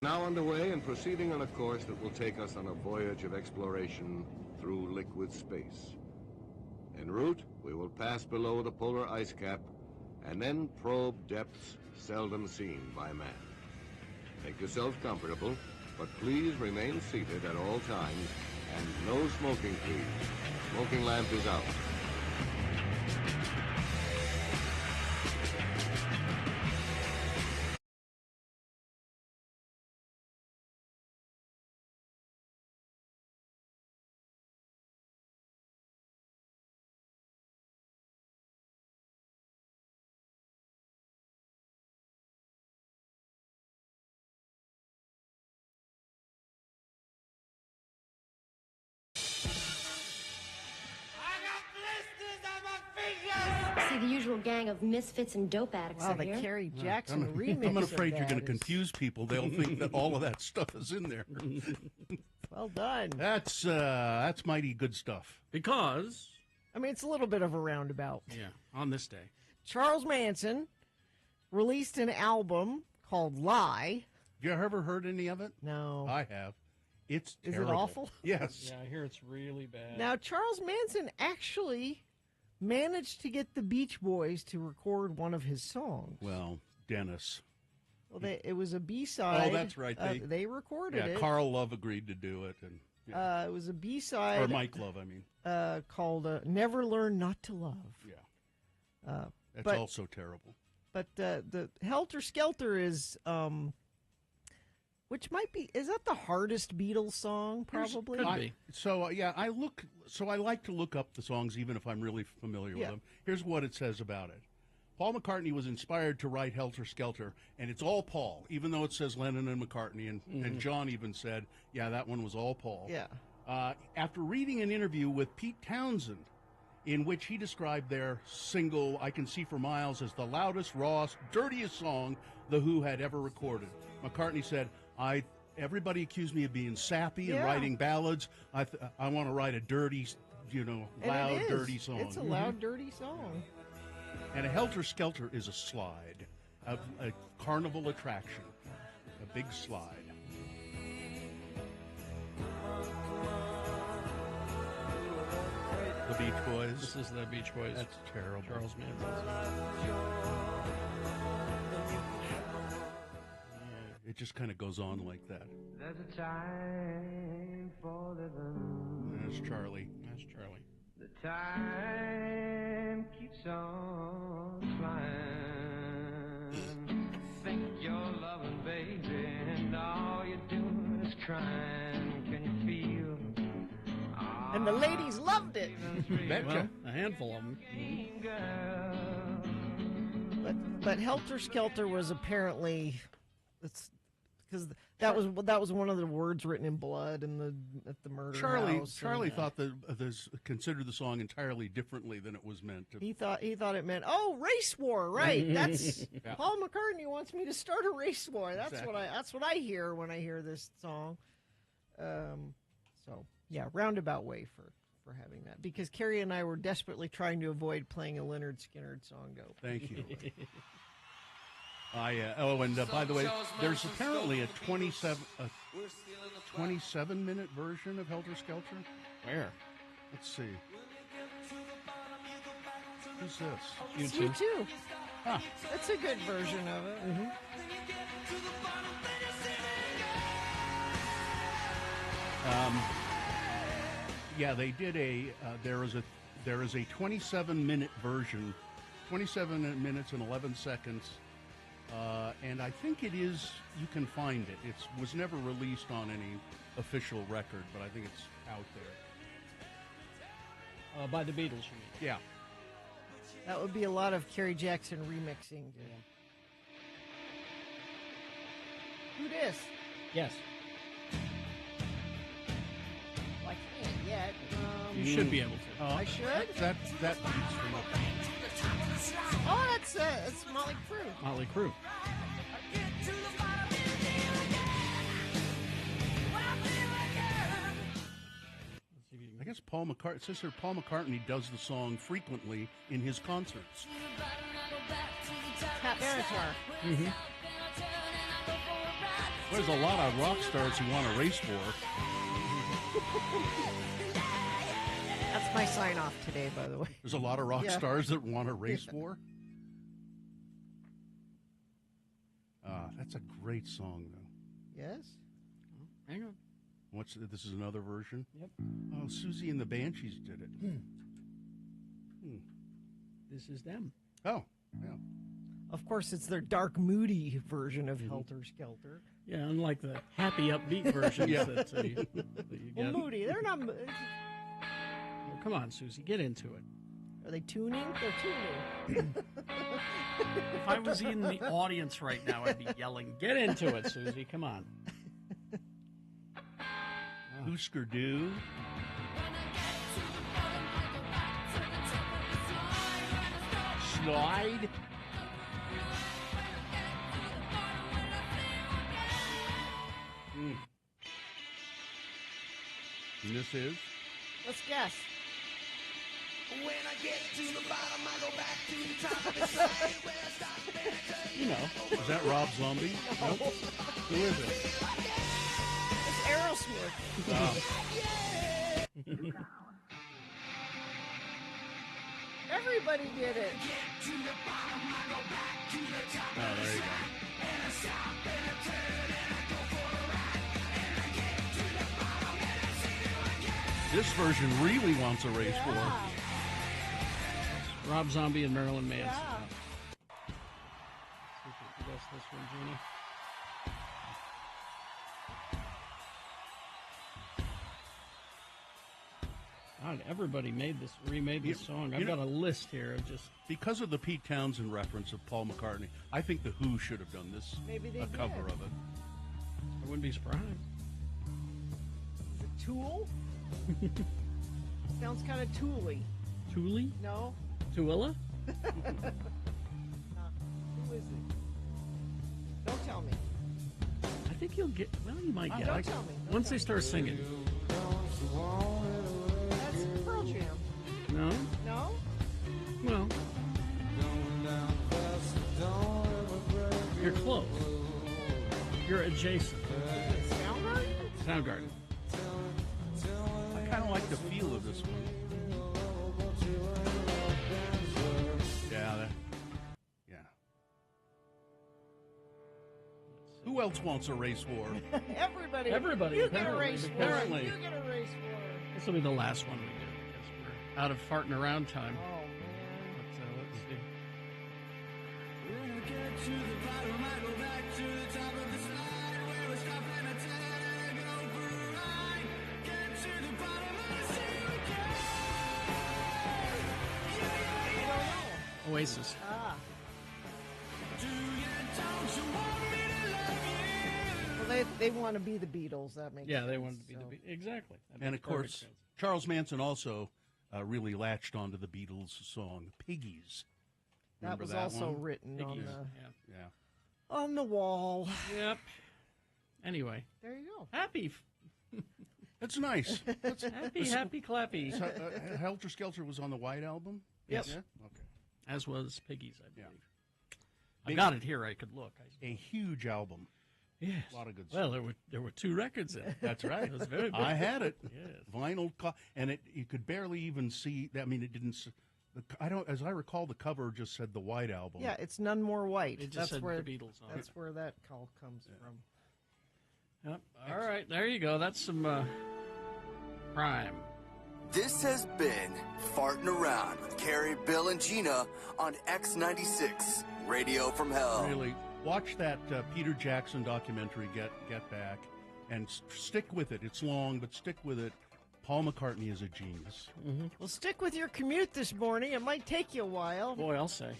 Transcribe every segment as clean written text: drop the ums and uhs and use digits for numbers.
Now underway and proceeding on a course that will take us on a voyage of exploration through liquid space. En route, we will pass below the polar ice cap and then probe depths seldom seen by man. Make yourselves comfortable, but please remain seated at all times and no smoking, please. Smoking lamp is out. See the usual gang of misfits and dope addicts Wow, are the here. Carrie Jackson remix. I'm afraid you're going to to confuse people. They'll think that all of that stuff is in there. Well done. That's mighty good stuff. Because, I mean, it's a little bit of a roundabout. yeah, on this day. Charles Manson released an album called Lie. Have you ever heard any of it? No. I have. It's Is it terrible. awful? Yes. Yeah, I hear it's really bad. Now, Charles Manson actually managed to get the Beach Boys to record one of his songs. Well, Dennis. Well, it was a B-side. Oh, that's right. They recorded Yeah, it. Carl Love agreed to do it, and It was a B-side or Mike Love, I mean. called "Never Learn Not to Love." Yeah. That's but- also terrible. But the Helter Skelter is, which might be, is that the hardest Beatles song? Probably. Could be. I like to look up the songs even if I'm really familiar with Yeah. them. Here's what it says about it. Paul McCartney was inspired to write Helter Skelter, and it's all Paul, even though it says Lennon and McCartney, and John even said, yeah, that one was all Paul. Yeah. After reading an interview with Pete Townsend, in which he described their single, I Can See for Miles, as the loudest, rawest, dirtiest song The Who had ever recorded. McCartney said, everybody accused me of being sappy and Yeah. writing ballads. I want to write a dirty, And loud, it is. dirty song. It's a loud, dirty song. And a Helter Skelter is a slide, a carnival attraction, a big slide. The Beach Boys. This is the Beach Boys. That's terrible. Charles Manson. It just kind of goes on like that. There's a time for living. That's Charlie. That's Charlie. The time keeps on flying. Think you're loving, baby, and all you're doing is crying. Can you feel? And the ladies loved it. Well, a handful of them. But Helter Skelter was apparently, it's because that was one of the words written in blood at the murder house. Charlie thought considered the song entirely differently than it was meant to. He thought it meant, race war, right? That's Paul McCartney wants me to start a race war. That's what I hear when I hear this song. So yeah, roundabout way for having that, because Carrie and I were desperately trying to avoid playing a Leonard Skinner song. Thank you. By the way, there's apparently a 27-minute version of Helter Skelter. Where? Let's see. Who's this? It's you too. Huh. That's a good version of it. Yeah, they did there is a 27-minute version, 27 minutes and 11 seconds, and I think it is. You can find it. It was never released on any official record, but I think it's out there. By the Beatles, you mean? Yeah. That would be a lot of Carrie Jackson remixing. Who this? Yes. Well, I can't yet. You should be able to. I should? That beats from up. Oh, that's Motley Crue. Motley Crue. I guess Paul McCartney. Sister Paul McCartney does the song frequently in his concerts. Pat Benatar. There's a lot of rock stars who want to race war. That's my sign off today, by the way. There's a lot of rock stars that want to race war. That's a great song, though. Yes. Hang on. This is another version? Yep. Oh, Susie and the Banshees did it. This is them. Oh, yeah. Of course, it's their dark, moody version of Helter Skelter. Yeah, unlike the happy, upbeat versions Yeah. that you Well, get. moody. They're not. Oh, come on, Susie, get into it. Are they tuning? They're tuning. If I was in the audience right now, I'd be yelling, "Get into it, Susie! Come on!" Husker Du. Slide. And this is? Let's guess. When I get to the bottom, I go back to the top of the slide where I stop and I tell you. You know. Is that Rob Zombie? Nope. Who is it? It's Aerosmith. Everybody did it. Oh, there you go. This version really wants a race war. Rob Zombie and Marilyn Manson. See if you can guess this one, Jeannie. God, everybody remade this song. I've got a list here of just. Because of the Pete Townsend reference of Paul McCartney, I think the Who should have done this. Maybe they a cover did. of it. I wouldn't be surprised. Is it Tool? Sounds kind of Tool-y. Thule? No? Tooele? Who is it? Don't tell me. I think you'll get. Well, you might get. Don't it. tell me. Don't Once tell they me. start singing. That's Pearl Jam. No. No? Well. You're close. You're adjacent. Soundgarden? Soundgarden. I kind of like the feel of this one. Yeah. Who else wants a race war? Everybody. Everybody, You get a apparently, race war. apparently. You get a race war. This will be the last one we do because we're out of farting around time. Oh, man. But, let's see. When I get to the bottom, I go back to the top of the slide where I stop and I turn and I go for a ride. Get to the bottom and I see you again. Oasis. Ah. Do you, don't you want me to love you? Well, they want to be the Beatles. That makes Yeah, sense. they wanted to be so. the exactly. That And makes of perfect course, sense. Charles Manson also really latched onto the Beatles song "Piggies." That Remember was that also one? written on Piggies. the, Yeah. Yeah. on the wall. Yep. Anyway, There you go. happy, That's nice. happy, clappy. So, Helter Skelter was on the White Album? Yes. Yeah? Okay. As was Piggies, I believe. Yeah. I got it here. I could look. A huge album. Yes. A lot of good Well, stuff. there were 2 records in it. That's right. It was very big. I had it. Yes. Vinyl, and you could barely even see. I mean, it didn't. I don't. As I recall, the cover just said the White Album. Yeah, it's None More White. It just That's said where the Beatles on That's it. where that call comes from. Yep. All right, there you go. That's some crime. This has been Farting Around with Carrie, Bill, and Gina on X96, Radio from Hell. Really, watch that Peter Jackson documentary, Get Back, and stick with it. It's long, but stick with it. Paul McCartney is a genius. Well, stick with your commute this morning. It might take you a while. Boy, I'll say.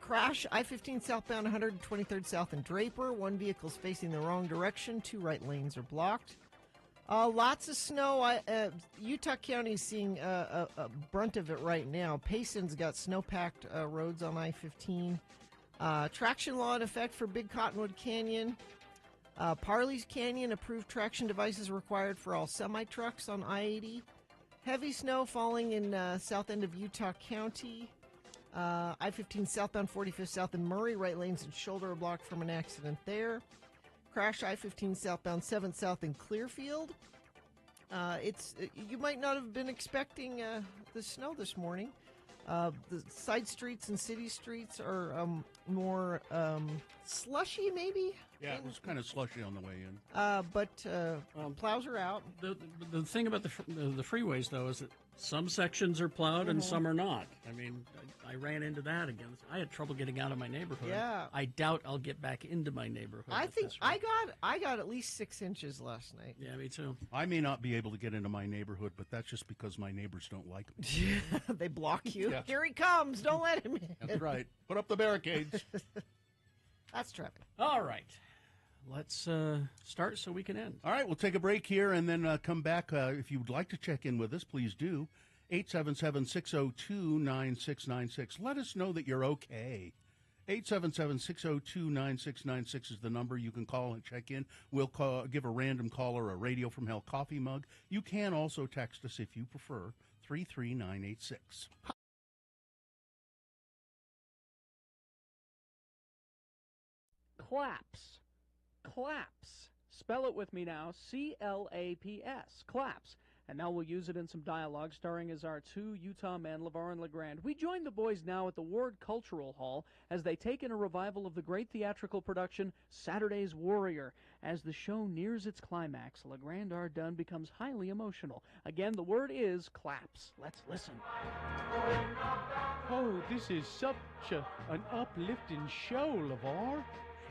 Crash, I-15 southbound 123rd South and Draper. One vehicle's facing the wrong direction. 2 right lanes are blocked. Lots of snow. Utah County's seeing a brunt of it right now. Payson's got snow-packed roads on I-15. Traction law in effect for Big Cottonwood Canyon. Parley's Canyon approved traction devices required for all semi-trucks on I-80. Heavy snow falling in south end of Utah County. I-15 southbound 45th South in Murray. Right lanes and shoulder are blocked from an accident there. Crash I-15 southbound 7 south in Clearfield. You might not have been expecting the snow this morning. The side streets and city streets are more slushy, maybe. Yeah, it was kind of slushy on the way in. But plows are out. The thing about the freeways, though, is that some sections are plowed and some are not. I mean, I ran into that again. I had trouble getting out of my neighborhood. Yeah. I doubt I'll get back into my neighborhood. I at think this rate. I got at least 6 inches last night. Yeah, me too. I may not be able to get into my neighborhood, but that's just because my neighbors don't like me. They block you. Yeah. Here he comes. Don't let him in. That's right. Put up the barricades. That's traffic. All right. Let's start so we can end. All right, we'll take a break here and then come back. If you would like to check in with us, please do. 877-602-9696. Let us know that you're okay. 877-602-9696 is the number you can call and check in. We'll give a random caller a Radio from Hell coffee mug. You can also text us if you prefer, 33986. Claps. Claps. Spell it with me now. C-L-A-P-S. Claps. And now we'll use it in some dialogue, starring as our two Utah men, LeVar and LeGrand. We join the boys now at the Ward Cultural Hall as they take in a revival of the great theatrical production Saturday's Warrior. As the show nears its climax, LeGrand R. Dunn becomes highly emotional. Again, the word is claps. Let's listen. Oh, this is such an uplifting show, LeVar.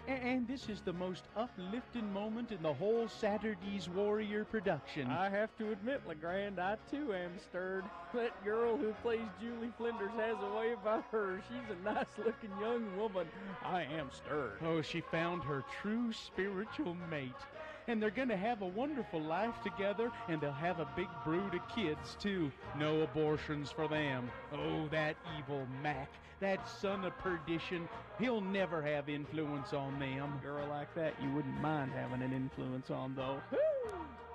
And this is the most uplifting moment in the whole Saturday's Warrior production. I have to admit, LeGrand, I too am stirred. That girl who plays Julie Flinders has a way about her. She's a nice-looking young woman. I am stirred. Oh, she found her true spiritual mate. And they're going to have a wonderful life together, and they'll have a big brood of kids, too. No abortions for them. Oh, that evil Mac, that son of perdition, he'll never have influence on them. Girl like that you wouldn't mind having an influence on, though.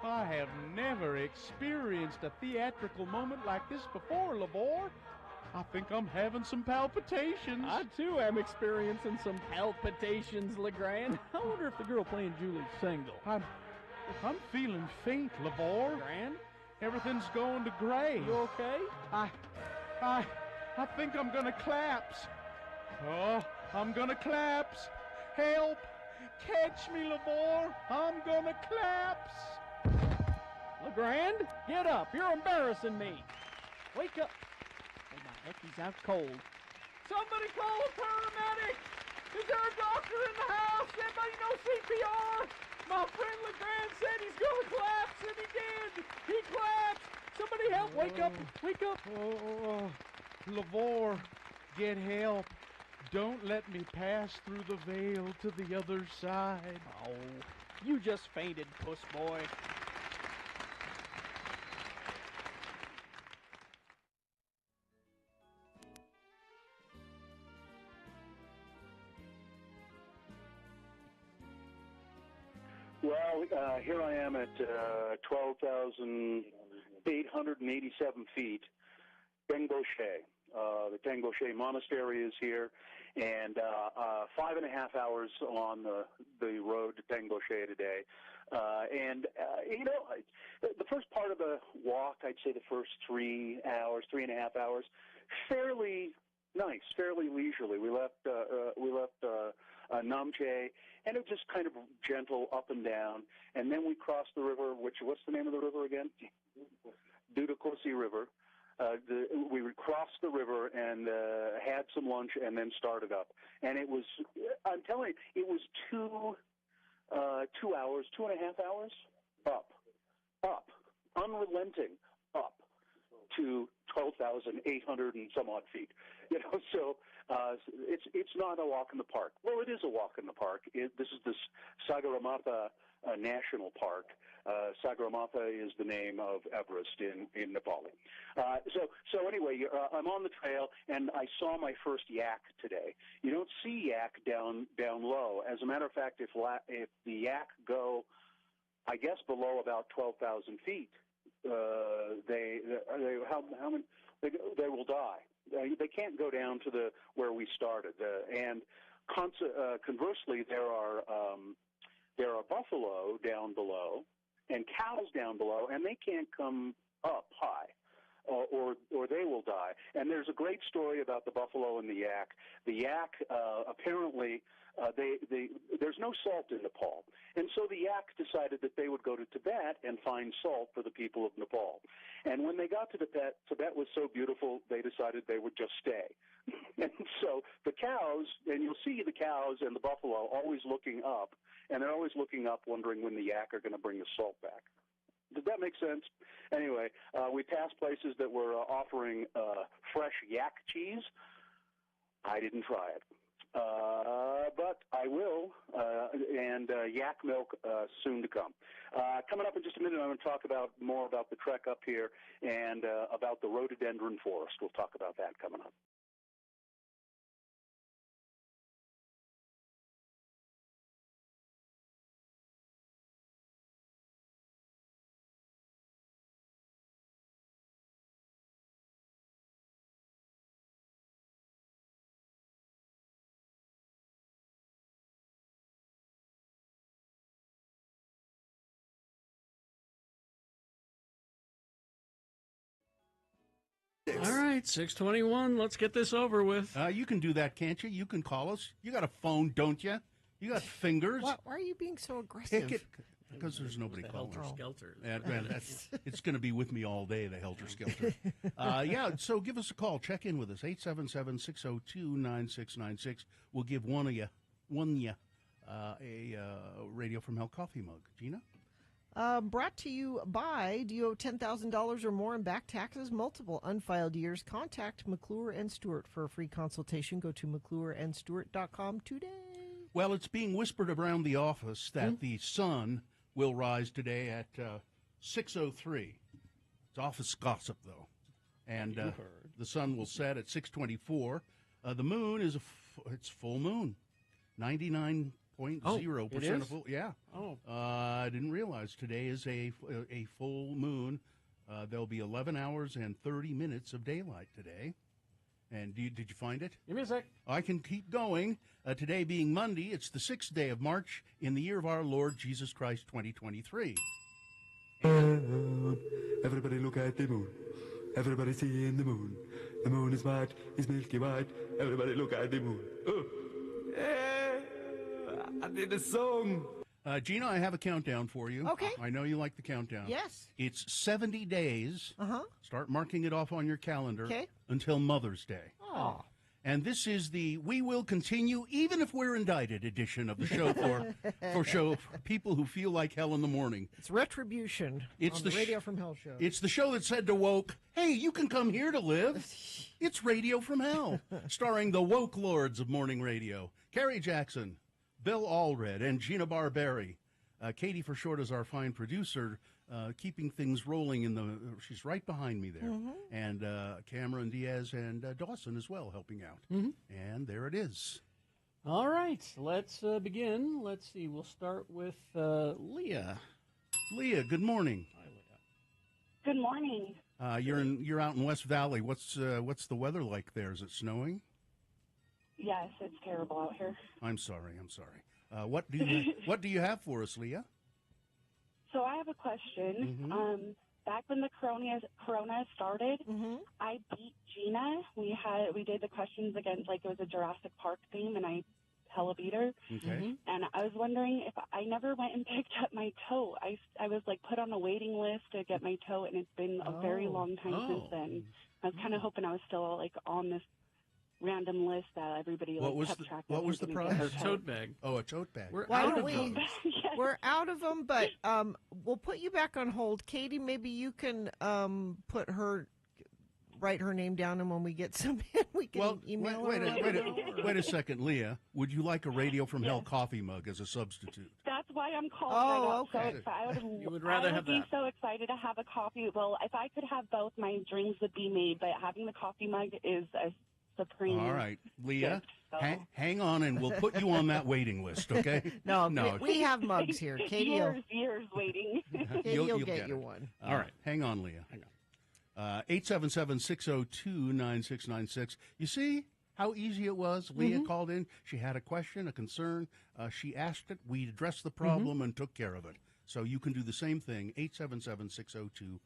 I have never experienced a theatrical moment like this before, LeVar. I think I'm having some palpitations. I, too, am experiencing some palpitations, LeGrand. I wonder if the girl playing Julie's single. I'm feeling faint, LeVar. Grand? Everything's going to gray. You okay? I think I'm gonna collapse. Oh, I'm gonna collapse. Help! Catch me, LeVar. I'm gonna collapse. LeGrand, get up. You're embarrassing me. Wake up. Oh, my heck, he's out cold. Somebody call a paramedic. Is there a doctor in the house? Anybody know CPR? My friend LeGrand said he's going to collapse, and he did. He collapsed. Somebody help. Wake up. Wake up. Oh, LeVar, get help. Don't let me pass through the veil to the other side. Oh, you just fainted, puss boy. Well, here I am at 12,887 feet, Tengboche. The Tengboche Monastery is here, and 5.5 hours on the road to Tengboche today. The first part of the walk, I'd say the first 3 hours, 3.5 hours, fairly nice, fairly leisurely. We left Namche, and it was just kind of gentle up and down. And then we crossed the river, what's the name of the river again? Dudakosi River. We crossed the river and had some lunch and then started up. And it was, I'm telling you, it was 2 hours, 2.5 hours, up, unrelenting, up to 12,800 and some odd feet. So it's not a walk in the park. Well, it is a walk in the park. This is the Sagarmatha National Park. Sagarmatha is the name of Everest in Nepali. So anyway, I'm on the trail, and I saw my first yak today. You don't see yak down low. As a matter of fact, if the yak go, I guess, below about 12,000 feet, they will die. They can't go down to where we started. And conversely, there are there are buffalo down below and cows down below, and they can't come up high. Or they will die. And there's a great story about the buffalo and the yak. The yak apparently there's no salt in Nepal, and so the yak decided that they would go to Tibet and find salt for the people of Nepal. And when they got to Tibet was so beautiful they decided they would just stay. And so the cows, and you'll see the cows and the buffalo always looking up, and they're always looking up, wondering when the yak are going to bring the salt back. Did that make sense? Anyway, we passed places that were offering fresh yak cheese. I didn't try it, but I will, and yak milk soon to come. Coming up in just a minute, I'm going to talk more about the trek up here and about the rhododendron forest. We'll talk about that coming up. All right, 6:21. Let's get this over with. You can do that, can't you? You can call us. You got a phone, don't you? You got fingers. Why are you being so aggressive? Pick it. Because there's nobody calling. Helter Skelter. It's going to be with me all day, the Helter Skelter. Yeah, so give us a call. Check in with us, 877-602-9696. We'll give one of you a Radio from Hell coffee mug. Gina? Brought to you by, do you owe $10,000 or more in back taxes, multiple unfiled years? Contact McClure and Stewart for a free consultation. Go to McClureandStewart.com today. Well, it's being whispered around the office that the sun will rise today at 6:03. It's office gossip, though. And the sun will set at 6:24. The moon is it's full moon, 99.0% of full. Yeah. Oh. I didn't realize today is a full moon. There'll be 11 hours and 30 minutes of daylight today. And did you find it? Give me a sec. I can keep going. Today being Monday, it's the 6th day of March in the year of our Lord Jesus Christ, 2023. Everybody look at the moon. Everybody seeing the moon. The moon is white, is milky white. Everybody look at the moon. Oh. I did a song. Gina, I have a countdown for you. Okay. I know you like the countdown. Yes. It's 70 days. Uh-huh. Start marking it off on your calendar. Okay. Until Mother's Day. Oh. And this is the We Will Continue, Even If We're Indicted edition of the show for people who feel like hell in the morning. It's Retribution. It's on the Radio from Hell show. It's the show that said to woke, hey, you can come here to live. It's Radio from Hell, starring the woke lords of morning radio. Carrie Jackson, Bill Allred, and Gina Barberi. Katie, for short, is our fine producer, keeping things rolling she's right behind me there. Mm-hmm. And Cameron Diaz and Dawson as well helping out. Mm-hmm. And there it is. All right, let's begin. Let's see. We'll start with Leah. Leah, good morning. Hi, Leah. Good morning. You're out in West Valley. What's the weather like there? Is it snowing? Yes, it's terrible out here. I'm sorry. What do you have for us, Leah? So I have a question. Mm-hmm. Back when the corona started, Mm-hmm. I beat Gina. We did the questions against, like, it was a Jurassic Park theme, and I hella beat her. Okay. And I was wondering if I never went and picked up my toe. I was like put on a waiting list to get my toe, and it's been a very long time since then. I was kind of hoping I was still like on this random list that everybody kept track of. What was the prize? A tote bag. Oh, a tote bag. We're Why out don't of we? them. We're out of them, but we'll put you back on hold. Katie, maybe you can write her name down, and when we get some in, we can email her. Wait a second, Leah. Would you like a Radio from Hell coffee mug as a substitute? That's why I'm calling. Oh, right okay. I You would rather I have would be that. so excited to have a coffee. Well, if I could have both, my dreams would be made. But having the coffee mug is a supreme. All right, Leah, gift, so. hang on, and we'll put you on that waiting list, okay? No, we have mugs here. Katie, years waiting. Katie will you'll get you it. one. All right, hang on, Leah. Hang on. 877-602-9696. You see how easy it was? Leah called in. She had a question, a concern. She asked it. We addressed the problem and took care of it. So you can do the same thing, 877-602-9696.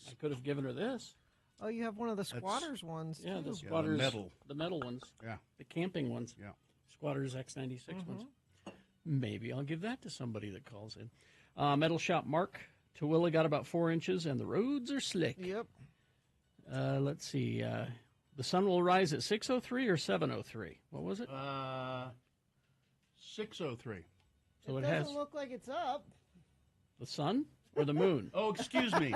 I could have given her this. Oh, you have one of the squatters ones, Yeah, too. the squatters. metal. The metal ones. Yeah. The camping ones. Yeah. Squatters X96 ones. Maybe I'll give that to somebody that calls in. Metal Shop Mark. Tooele got about 4 inches, and the roads are slick. Yep. Let's see. The sun will rise at 6:03 or 7:03. What was it? 6:03. So it it doesn't has look like it's up. the sun or the moon? Oh, excuse me.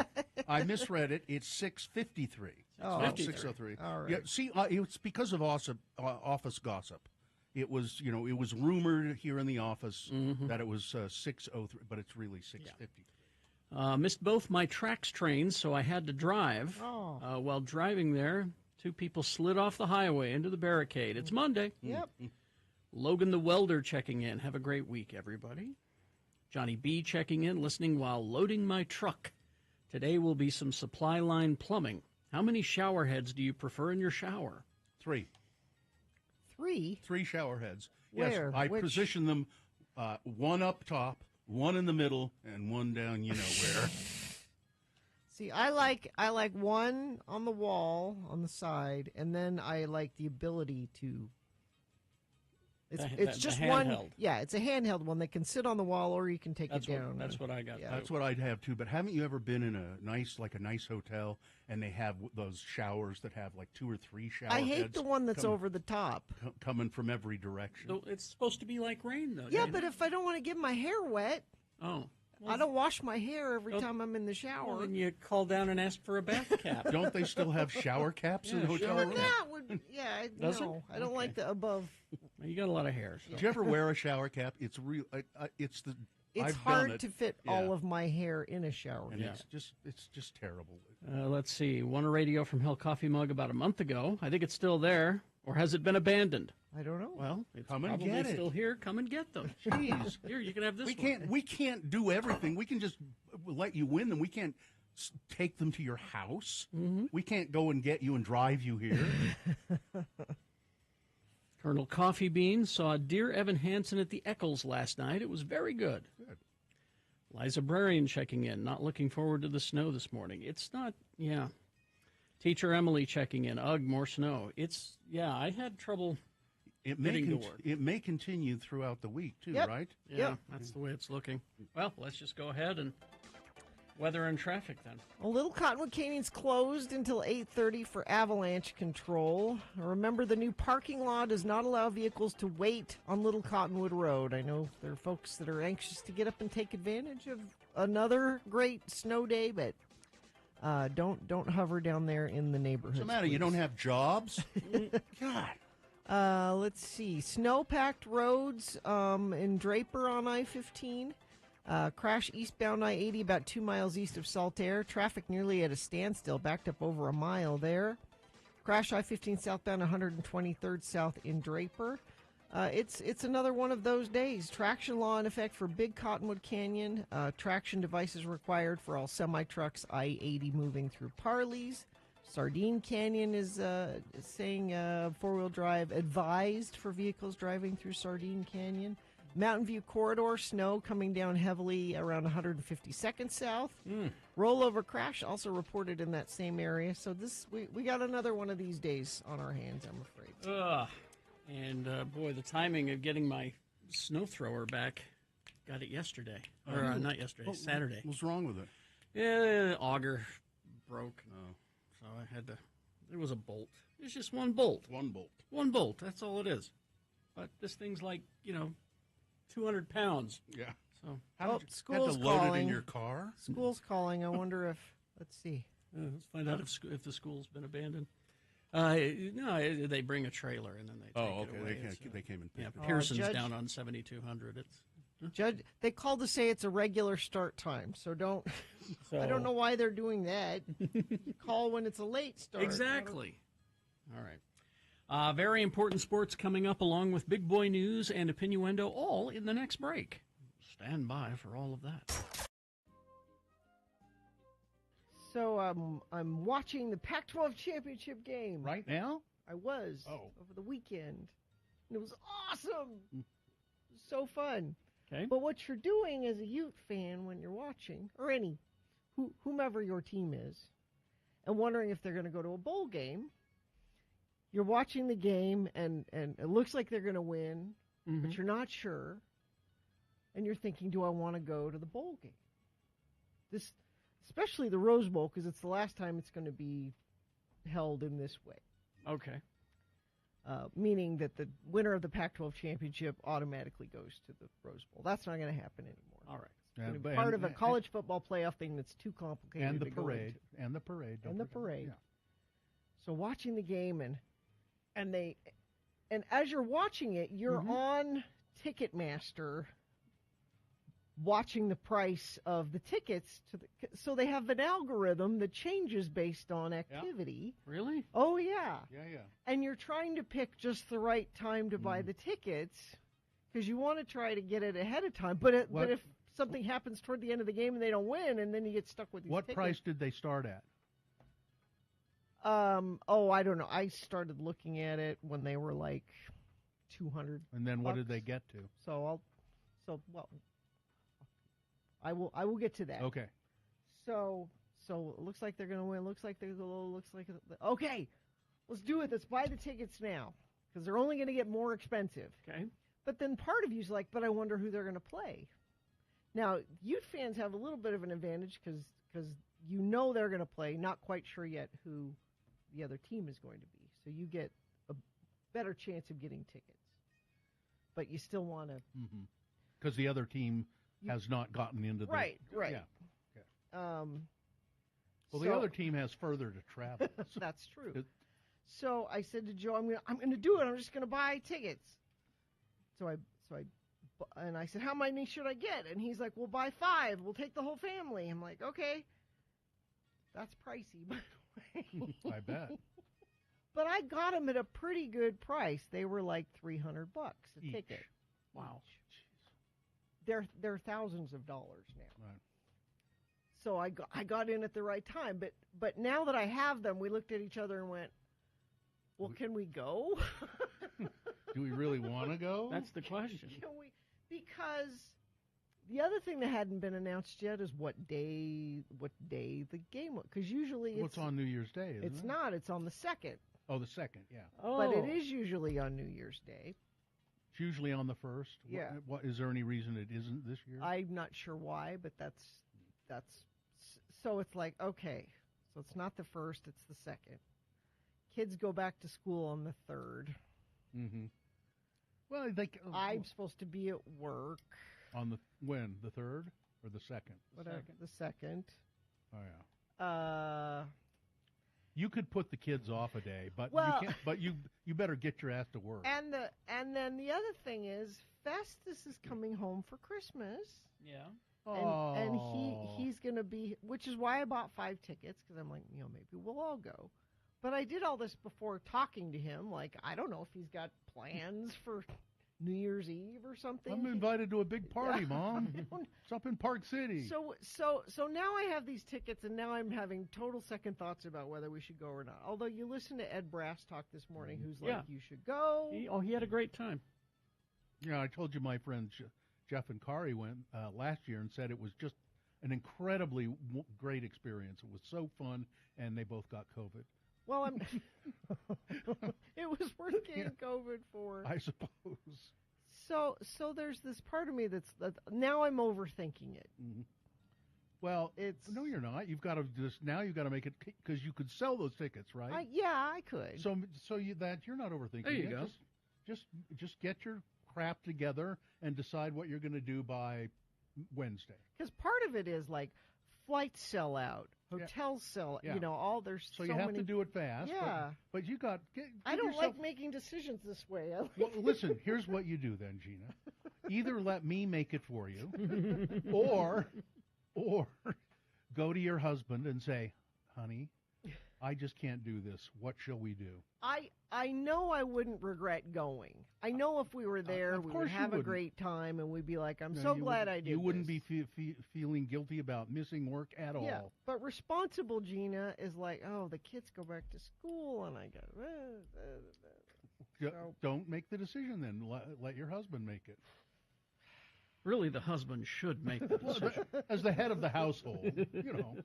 I misread it. It's 6:53. Oh, not 6:53. 6:03. All right. Yeah, see, it's because of office gossip. It was, it was rumored here in the office that it was 6:03, but it's really 6:50. Missed both my Trax trains, so I had to drive. Oh. While driving there, 2 people slid off the highway into the barricade. It's Monday. Yep. Logan the welder checking in. Have a great week, everybody. Johnny B checking in, listening while loading my truck. Today will be some supply line plumbing. How many shower heads do you prefer in your shower? 3. 3? 3 shower heads. Where? Yes, I Which? position them, one up top, one in the middle, and one down where. See, I like one on the wall on the side, and then I like the ability to. It's just one. handheld. Yeah, it's a handheld one that can sit on the wall, or you can take That's it down. that's what I got. Yeah. That's what I'd have too. But haven't you ever been in a nice hotel and they have those showers that have like 2 or 3 shower I hate heads the one that's over the top. coming from every direction? So it's supposed to be like rain, though. Yeah, isn't but it? if I don't want to get my hair wet, Oh. I don't wash my hair every Don't- time I'm in the shower. Well, then you call down and ask for a bath cap. Don't they still have shower caps in Yeah, hotel shower rooms? That would, Does it? no, I don't Okay. like the above. Well, you got a lot of hair. So. Did you ever wear a shower cap? It's real. It's the. It's I've hard done it. to fit Yeah. all of my hair in a shower. And Yeah. it's just terrible. Let's see. Won a radio from Hell Coffee Mug about a month ago. I think it's still there. Or has it been abandoned? I don't know. Well, it's Come and probably get it. still here. Come and get them. Jeez. Here, you can have this We can't do everything. We can just let you win them. We can't take them to your house. We can't go and get you and drive you here. Colonel Coffee Bean saw Dear Evan Hansen at the Eccles last night. It was very good. Good. Liza Brarian checking in. Not looking forward to the snow this morning. It's not, yeah. Teacher Emily checking in. Ugh, more snow. It's, yeah, I had trouble It may getting to work. it may continue throughout the week too, Yep. right? Yeah, Yep. that's the way it's looking. Well, let's just go ahead and weather and traffic then. Well, Little Cottonwood Canyon's closed until 8:30 for avalanche control. Remember, the new parking law does not allow vehicles to wait on Little Cottonwood Road. I know there are folks that are anxious to get up and take advantage of another great snow day, but don't hover down there in the neighborhood. What's the matter? You don't have jobs? God. Let's see. Snow-packed roads in Draper on I-15. Crash eastbound I-80 about 2 miles east of Saltaire. Traffic nearly at a standstill, backed up over a mile there. Crash I-15 southbound 123rd south in Draper. It's another one of those days. Traction law in effect for Big Cottonwood Canyon. Traction devices required for all semi-trucks I-80 moving through Parley's. Sardine Canyon is saying four-wheel drive advised for vehicles driving through Sardine Canyon. Mountain View Corridor, snow coming down heavily around 152nd South. Rollover crash also reported in that same area. So we got another one of these days on our hands, I'm afraid. Ugh. And boy, the timing of getting my snow thrower back, got it yesterday. Or not yesterday, Saturday. What's wrong with it? Yeah, auger broke. Oh. So I had to, there was a bolt. It's just one bolt. One bolt. One bolt, that's all it is. But this thing's like, 200 pounds. Yeah. So School's had to load calling. it in your car? School's calling. I wonder if, let's see. let's find out if the school's been abandoned. No, they bring a trailer and then they take Oh, it okay. away. They came and Yeah, picked it up. Pearson's Judge- down on 7200. It's Judge, they called to say it's a regular start time, so don't. I don't know why they're doing that. You call when it's a late start. Exactly. All right. Very important sports coming up along with big boy news and Opinioendo, all in the next break. Stand by for all of that. So I'm watching the Pac-12 championship game Right now? I was over the weekend. And it was awesome. It was so fun. Okay. But what you're doing as a Ute fan when you're watching, or whomever your team is, and wondering if they're going to go to a bowl game, you're watching the game and it looks like they're going to win, but you're not sure. And you're thinking, do I want to go to the bowl game? This, especially the Rose Bowl, because it's the last time it's going to be held in this way. Okay. Meaning that the winner of the Pac-12 championship automatically goes to the Rose Bowl. That's not going to happen anymore. All right. It's going to be part of a college football playoff thing that's too complicated. And the to go parade. into. And the parade. And the parade. Yeah. So watching the game and as you're watching it, you're on Ticketmaster watching the price of the tickets so they have an algorithm that changes based on activity. Really? Oh yeah. Yeah. And you're trying to pick just the right time to buy the tickets because you want to try to get it ahead of time. But if something happens toward the end of the game and they don't win, and then you get stuck with these What tickets. price did they start at? I don't know. I started looking at it when they were like $200. And then what did they get to? I will get to that. Okay. So it looks like they're going to win. Looks like okay. Let's do it. Let's buy the tickets now because they're only going to get more expensive. Okay. But then part of you's like, but I wonder who they're going to play. Now, Ute fans have a little bit of an advantage because you know they're going to play. Not quite sure yet who the other team is going to be. So you get a better chance of getting tickets. But you still want to. Because the other team has not gotten into the. Right. Yeah. Well, the other team has further to travel. That's true. So I said to Joe, I'm going to do it. I'm just going to buy tickets. So I said, how many should I get? And he's like, we'll buy 5. We'll take the whole family. I'm like, okay. That's pricey, by the way. I bet. But I got them at a pretty good price. They were like $300 a ticket. Wow. They're thousands of dollars now. Right. So I got in at the right time. But now that I have them, we looked at each other and went, well, can we go? Do we really want to go? That's the question. Can we? Because the other thing that hadn't been announced yet is what day the game was. Because usually it's on New Year's Day, isn't it? It's not. It's on the 2nd. Oh, the 2nd, yeah. But it is usually on New Year's Day. It's usually on the 1st. Yeah. What is there any reason it isn't this year? I'm not sure why, but that's so it's like, okay, so it's not the 1st, it's the 2nd. Kids go back to school on the 3rd. Mm-hmm. Well, I'm supposed to be at work. On the 3rd or the 2nd? Whatever, the 2nd. Oh yeah. You could put the kids off a day, but you can't. But you better get your ass to work. And then the other thing is, Festus is coming home for Christmas. Yeah. And he's going to be, which is why I bought 5 tickets, because I'm like, maybe we'll all go. But I did all this before talking to him. Like, I don't know if he's got plans for New Year's Eve or something. I'm invited to a big party, Mom. It's up in Park City. So now I have these tickets, and now I'm having total second thoughts about whether we should go or not. Although you listened to Ed Brass talk this morning, who's like, you should go. He had a great time. Yeah, I told you my friend Jeff and Kari went last year and said it was just an incredibly great experience. It was so fun, and they both got COVID. Well, it was worth getting COVID for. I suppose. So there's this part of me that's now I'm overthinking it. Mm-hmm. Well, no, you're not. You've got to make it because you could sell those tickets, right? I could. So you're not overthinking. There you go. Just get your crap together and decide what you're going to do by Wednesday. Because part of it is like flights sell out, hotels sell. Yeah. All there's so you have many... to do it fast. Yeah, but you got. I don't like making decisions this way. Well, listen. Here's what you do then, Gina. Either let me make it for you, or go to your husband and say, "Honey, I just can't do this. What shall we do?" I know I wouldn't regret going. I know if we were there, of we course would you have a wouldn't. great time, and we'd be like, I'm No, so you glad wouldn't- I did You wouldn't this. be feeling guilty about missing work at all. Yeah, but responsible Gina is like, oh, the kids go back to school, and I go, Don't make the decision then. Let your husband make it. Really, the husband should make the Well, decision. as the head of the household, you know,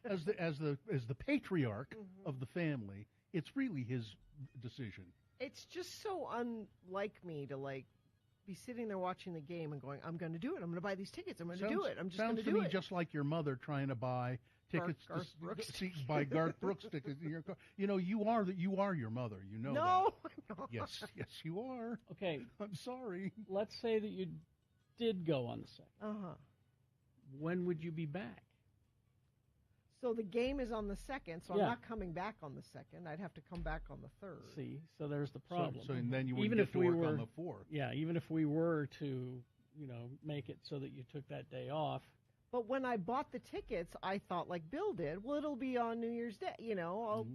as the patriarch of the family, it's really his decision. It's just so unlike me to like be sitting there watching the game and going, I'm going to do it. I'm going to buy these tickets. I'm going to do it. I'm just going sounds to to do me it. just like your mother trying to buy tickets Garth to Brooks buy Garth Brooks tickets in your car. You know, you are your mother. You know No, that. I'm not. Yes, you are. Okay, I'm sorry. let's say that you did go on the second. Uh-huh. When would you be back? So the game is on the 2nd, so Yeah. I'm not coming back on the 2nd. I'd have to come back on the 3rd. See, so there's the problem. So then you wouldn't even get if to we work were, on the 4th. Yeah, even if we were to, make it so that you took that day off. But when I bought the tickets, I thought like Bill did, well, it'll be on New Year's Day. You know,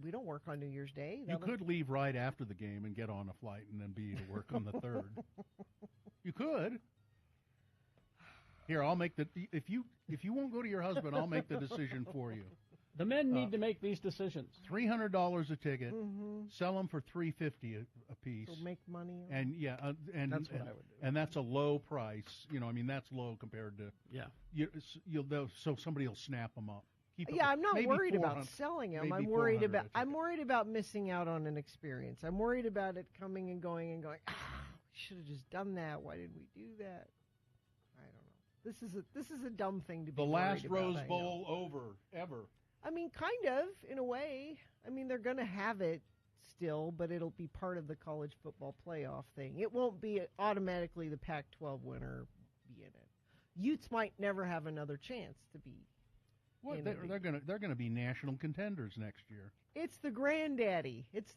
we don't work on New Year's Day. You could leave right after the game and get on a flight and then be to work on the 3rd. You could. Here, I'll make the if you won't go to your husband, I'll make the decision for you. The men need to make these decisions. $300 a ticket. Mhm. Sell them for $350 a piece. So make money. And and That's what I would do. And that's a low price. You know, I mean, that's low compared to so somebody will snap them up. Keep it- Yeah, I'm not maybe worried about 400 selling them. maybe I'm worried 400 a about I'm worried about missing out on an experience. I'm worried about it coming and going. We should have just done that. Why did we do that? I don't know. This is a dumb thing to be The last worried about, Rose I know. Bowl over ever. I mean, kind of, in a way. I mean, they're going to have it still, but it'll be part of the college football playoff thing. It won't be automatically the Pac-12 winner be in it. Utes might never have another chance to be. What in they're it. gonna be national contenders next year. It's the granddaddy. It's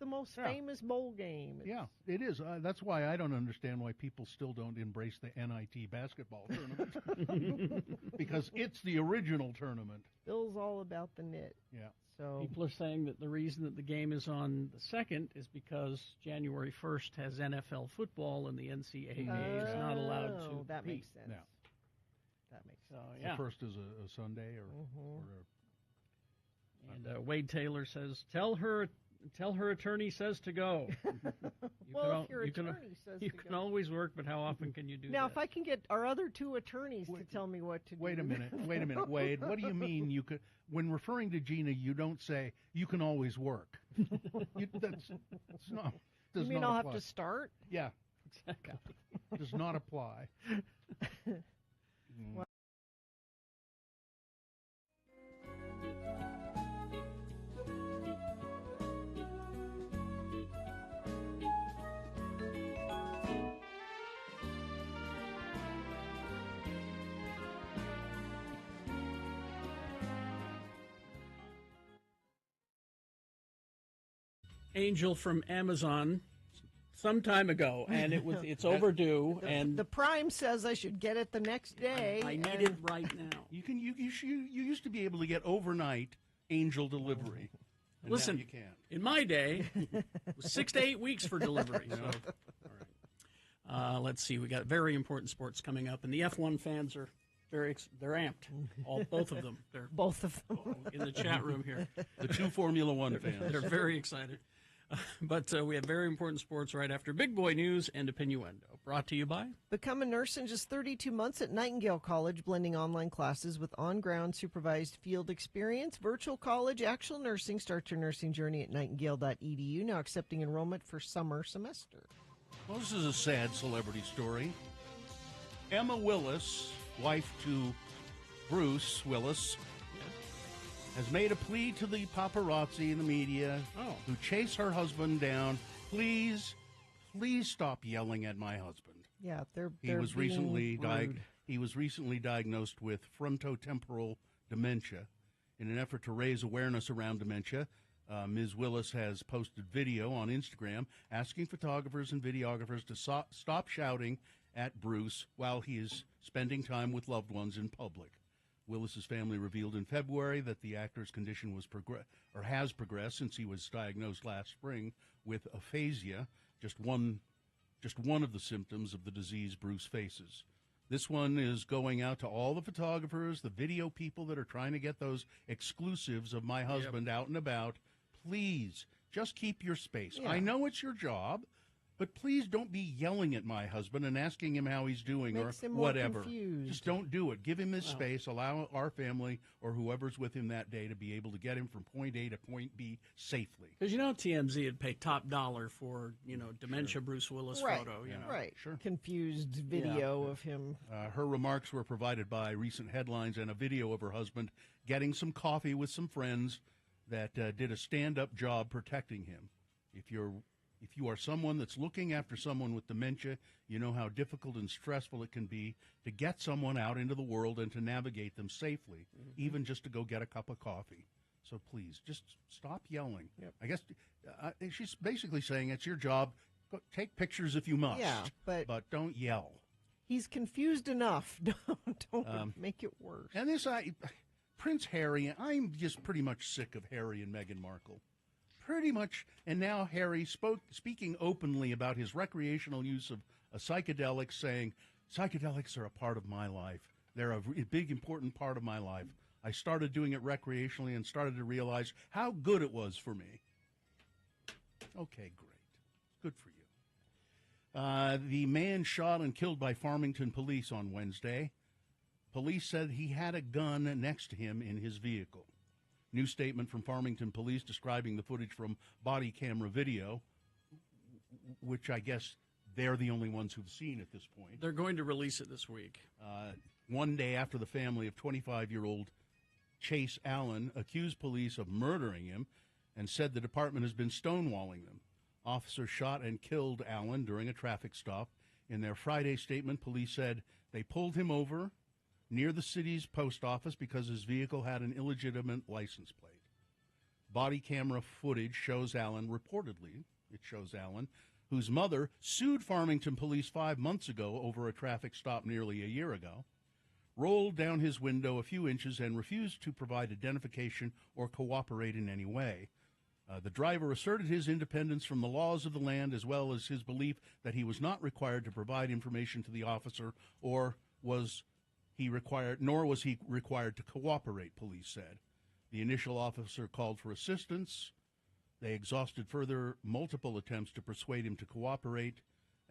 the most Yeah. famous bowl game. Yeah, it is. That's why I don't understand why people still don't embrace the NIT basketball tournament because it's the original tournament. Bill's all about the knit. Yeah. So People are saying that the reason that the game is on the 2nd is because January 1st has NFL football and the NCAA is not allowed to. That compete. makes sense. Yeah. That makes So, sense. yeah. The first is a Sunday or And Wade Taylor says, "Tell her attorney says to go." Well, if your you can, attorney says you to can go. always work, but how often can you do Now, that? if I can get our other two attorneys to tell me what to do. Wait a minute, Wade. What do you mean you could? When referring to Gina, you don't say you can always work. That's not. You Does mean not I'll apply. have to start? Yeah, Exactly. does not apply. Angel from Amazon some time ago, and it's overdue, and The Prime says I should get it the next day. I need and it right now. You used to be able to get overnight angel delivery. And Listen, now you can't. in my day, it was 6 to 8 weeks for delivery. So, all right. Let's see. We got very important sports coming up, and the F1 fans are they're amped. Both of them. They're both of them in the chat room here. The two Formula One fans. They're very excited. But we have very important sports right after Big Boy News and Opinioendo. Brought to you by Become a nurse in just 32 months at Nightingale College, blending online classes with on-ground supervised field experience. Virtual college, actual nursing. Start your nursing journey at nightingale.edu. Now accepting enrollment for summer semester. Well, this is a sad celebrity story. Emma Willis, wife to Bruce Willis, has made a plea to the paparazzi and the media who chase her husband down. Please stop yelling at my husband. Yeah, He was recently rude. he was recently diagnosed with frontotemporal dementia. In an effort to raise awareness around dementia, Ms. Willis has posted video on Instagram asking photographers and videographers to stop shouting at Bruce while he is spending time with loved ones in public. Willis's family revealed in February that the actor's condition has progressed since he was diagnosed last spring with aphasia, just one of the symptoms of the disease Bruce faces. This one is going out to all the photographers, the video people that are trying to get those exclusives of my husband out and about. Please, just keep your space. Yeah. I know it's your job, but please don't be yelling at my husband and asking him how he's doing Makes or him more whatever. confused. Just don't do it. Give him his space. Allow our family or whoever's with him that day to be able to get him from point A to point B safely. Because TMZ would pay top dollar for dementia Bruce Willis photo. Right. Sure. Confused video of him. Her remarks were provided by recent headlines and a video of her husband getting some coffee with some friends that did a stand-up job protecting him. If you are someone that's looking after someone with dementia, you know how difficult and stressful it can be to get someone out into the world and to navigate them safely, even just to go get a cup of coffee. So please, just stop yelling. Yep. I guess she's basically saying it's your job. Go, take pictures if you must, Yeah, but don't yell. He's confused enough. Don't make it worse. And Prince Harry, I'm just pretty much sick of Harry and Meghan Markle. Pretty much, and now Harry speaking openly about his recreational use of a psychedelic, saying, psychedelics are a part of my life. They're a big, important part of my life. I started doing it recreationally and started to realize how good it was for me. Okay, great. Good for you. The man shot and killed by Farmington police on Wednesday. Police said he had a gun next to him in his vehicle. New statement from Farmington police describing the footage from body camera video, which I guess they're the only ones who've seen at this point. They're going to release it this week. One day after the family of 25-year-old Chase Allen accused police of murdering him and said the department has been stonewalling them. Officers shot and killed Allen during a traffic stop. In their Friday statement, police said they pulled him over near the city's post office because his vehicle had an illegitimate license plate. Body camera footage shows Allen, whose mother sued Farmington police 5 months ago over a traffic stop nearly a year ago, rolled down his window a few inches and refused to provide identification or cooperate in any way. The driver asserted his independence from the laws of the land as well as his belief that he was not required to provide information to the officer nor was he required to cooperate, police said. The initial officer called for assistance. They exhausted further multiple attempts to persuade him to cooperate,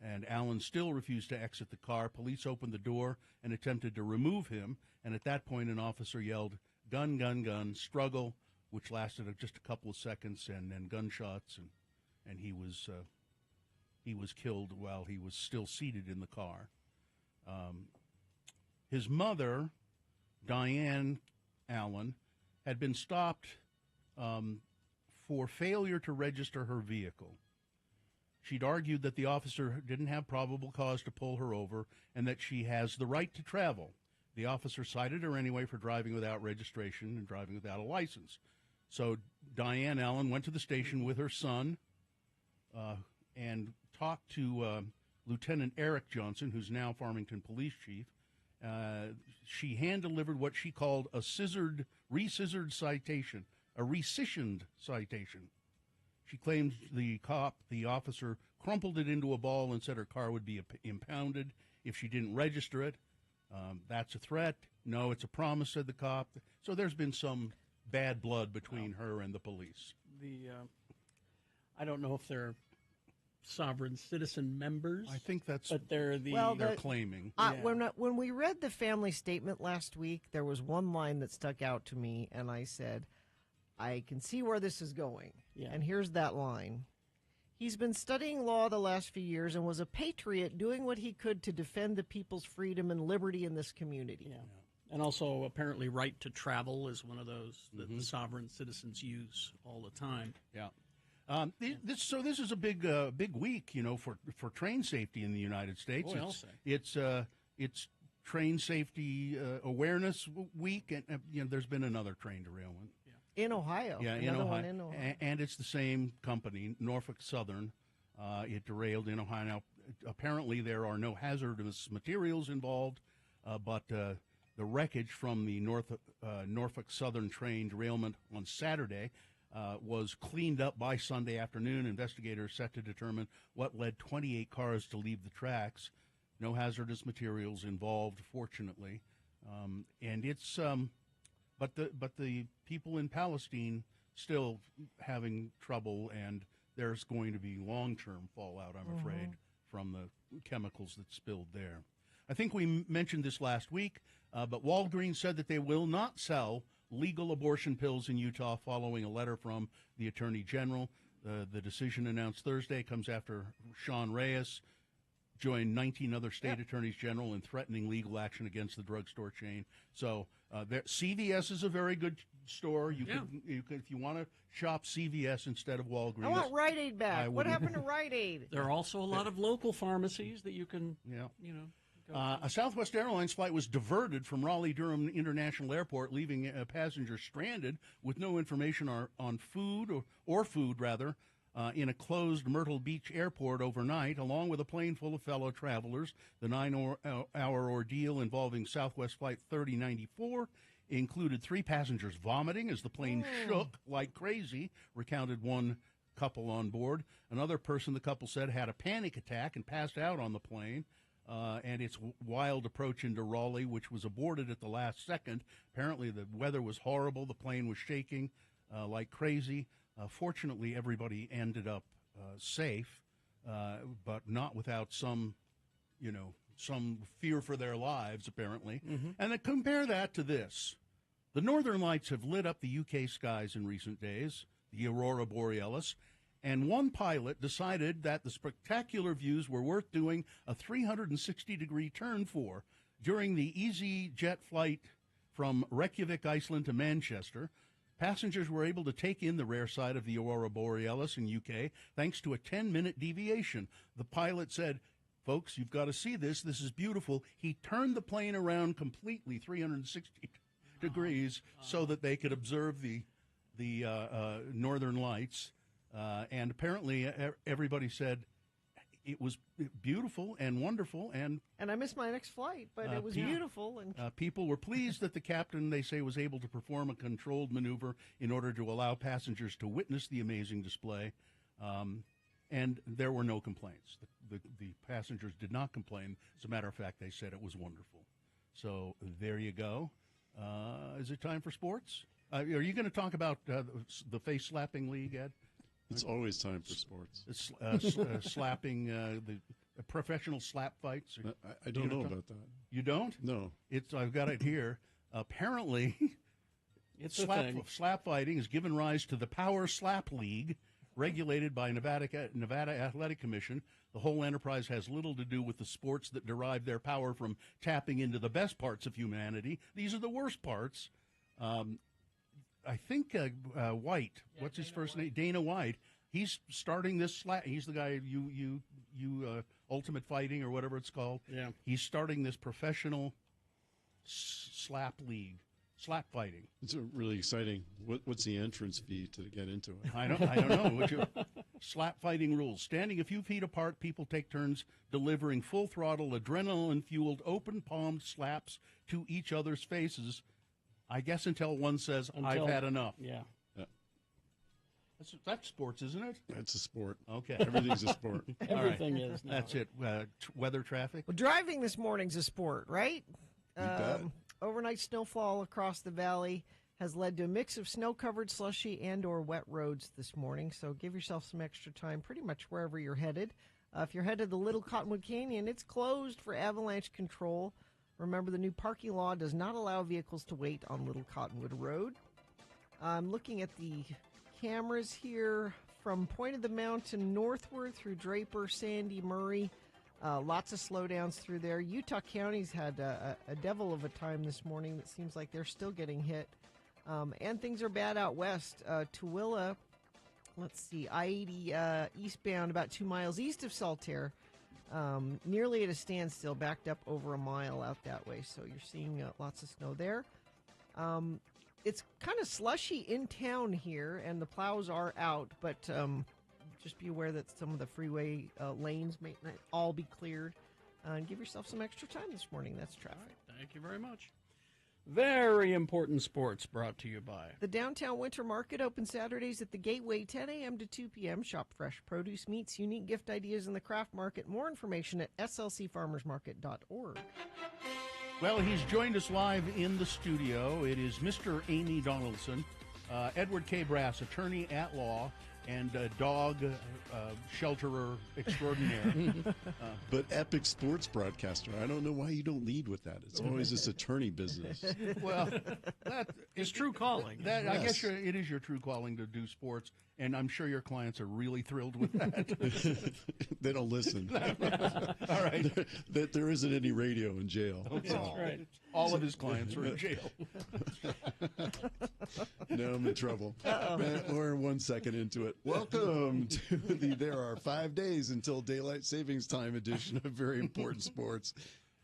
and Allen still refused to exit the car. Police opened the door and attempted to remove him, and at that point an officer yelled, "Gun, gun, gun," struggle, which lasted just a couple of seconds, and then gunshots, and he was killed while he was still seated in the car. His mother, Diane Allen, had been stopped for failure to register her vehicle. She'd argued that the officer didn't have probable cause to pull her over and that she has the right to travel. The officer cited her anyway for driving without registration and driving without a license. So Diane Allen went to the station with her son and talked to Lieutenant Eric Johnson, who's now Farmington Police Chief. She hand-delivered what she called a rescissioned citation. She claims the officer, crumpled it into a ball and said her car would be impounded if she didn't register it. That's a threat. No, it's a promise, said the cop. So there's been some bad blood between her and the police. I don't know if they're sovereign citizen members. I think that's but they're they're claiming. When we read the family statement last week, there was one line that stuck out to me, and I said, I can see where this is going. Yeah. And here's that line. He's been studying law the last few years and was a patriot doing what he could to defend the people's freedom and liberty in this community. Yeah. And also apparently right to travel is one of those that the sovereign citizens use all the time. Yeah. This is a big week, for train safety in the United States. Boy, I'll say. It's train safety awareness week, and there's been another train derailment. In Ohio. Yeah, in Ohio. One in Ohio. And it's the same company, Norfolk Southern. It derailed in Ohio. Now, apparently there are no hazardous materials involved, but the wreckage from the Norfolk Southern train derailment on Saturday was cleaned up by Sunday afternoon. Investigators set to determine what led 28 cars to leave the tracks. No hazardous materials involved, fortunately. And it's but the people in Palestine still having trouble, and there's going to be long-term fallout, I'm afraid, from the chemicals that spilled there. I think we mentioned this last week, but Walgreens said that they will not sell legal abortion pills in Utah following a letter from the Attorney General. The decision announced Thursday comes after Sean Reyes joined 19 other state attorneys general in threatening legal action against the drugstore chain. So CVS is a very good store. You can, if you want to shop CVS instead of Walgreens. I want Rite Aid back. What happened to Rite Aid? There are also a lot of local pharmacies that you can, you know. A Southwest Airlines flight was diverted from Raleigh-Durham International Airport, leaving passengers stranded with no information on food or food, in a closed Myrtle Beach airport overnight, along with a plane full of fellow travelers. The 9-hour ordeal involving Southwest Flight 3094 included 3 passengers vomiting as the plane shook like crazy, recounted one couple on board. Another person, the couple said, had a panic attack and passed out on the plane. And its wild approach into Raleigh, which was aborted at the last second. Apparently, the weather was horrible. The plane was shaking like crazy. Fortunately, everybody ended up safe, but not without some fear for their lives, apparently. And then compare that to this. The Northern Lights have lit up the UK skies in recent days, the Aurora Borealis, and one pilot decided that the spectacular views were worth doing a 360-degree turn for. During the EasyJet flight from Reykjavik, Iceland to Manchester, passengers were able to take in the rare sight of the Aurora Borealis in UK thanks to a 10-minute deviation. The pilot said, "Folks, you've got to see this. This is beautiful." He turned the plane around completely 360 degrees so that they could observe the Northern Lights. And apparently everybody said it was beautiful and wonderful. And I missed my next flight, but it was beautiful. And people were pleased that the captain, they say, was able to perform a controlled maneuver in order to allow passengers to witness the amazing display. And there were no complaints. The passengers did not complain. As a matter of fact, they said it was wonderful. So there you go. Is it time for sports? Are you going to talk about the face-slapping league, Ed? It's always time for sports. Slapping, the professional slap fights. I don't know about that. You don't? No. I've got it here. Apparently, slap fighting has given rise to the Power Slap League, regulated by Nevada Athletic Commission. The whole enterprise has little to do with the sports that derive their power from tapping into the best parts of humanity. These are the worst parts. I think White, what's his first name? Dana White. He's starting this slap. He's the guy you Ultimate Fighting or whatever it's called. Yeah. He's starting this professional slap league, slap fighting. It's really exciting. What's the entrance fee to get into it? I don't know. Slap fighting rules: standing a few feet apart, people take turns delivering full throttle, adrenaline-fueled, open-palmed slaps to each other's faces. I guess until one says, "I've had enough." Yeah. That's sports, isn't it? That's a sport. Okay. Everything's a sport. Everything is now. That's it. Weather, traffic. Well, driving this morning's a sport, right? bet. Overnight snowfall across the valley has led to a mix of snow-covered, slushy, and/or wet roads this morning. So give yourself some extra time, pretty much wherever you're headed. If you're headed to the Little Cottonwood Canyon, it's closed for avalanche control. Remember, the new parking law does not allow vehicles to wait on Little Cottonwood Road. I'm looking at the cameras here from Point of the Mountain northward through Draper, Sandy, Murray. Lots of slowdowns through there. Utah County's had a devil of a time this morning. It seems like they're still getting hit. And things are bad out west. Tooele, let's see, I-80 eastbound about 2 miles east of Saltaire. Nearly at a standstill, backed up over a mile out that way. So you're seeing lots of snow there. It's kind of slushy in town here, and the plows are out, but just be aware that some of the freeway lanes may not all be cleared. And give yourself some extra time this morning. That's traffic. Right, thank you very much. Very important sports brought to you by. The Downtown Winter Market opens Saturdays at the Gateway, 10 a.m. to 2 p.m. Shop fresh produce, meats, unique gift ideas in the craft market. More information at slcfarmersmarket.org. Well, he's joined us live in the studio. It is Mr. Amy Donaldson, Edward K. Brass, attorney at law and dog shelterer extraordinaire. But epic sports broadcaster. I don't know why you don't lead with that. It's always this attorney business. Well, that is true calling. I Yes. guess it is your true calling to do sports, and I'm sure your clients are really thrilled with that. They don't listen. All right. There isn't any radio in jail. That's right. All of his clients are in jail. No, I'm in trouble. We're 1 second into it. Welcome to There Are 5 Days Until Daylight Savings Time edition of Very Important Sports.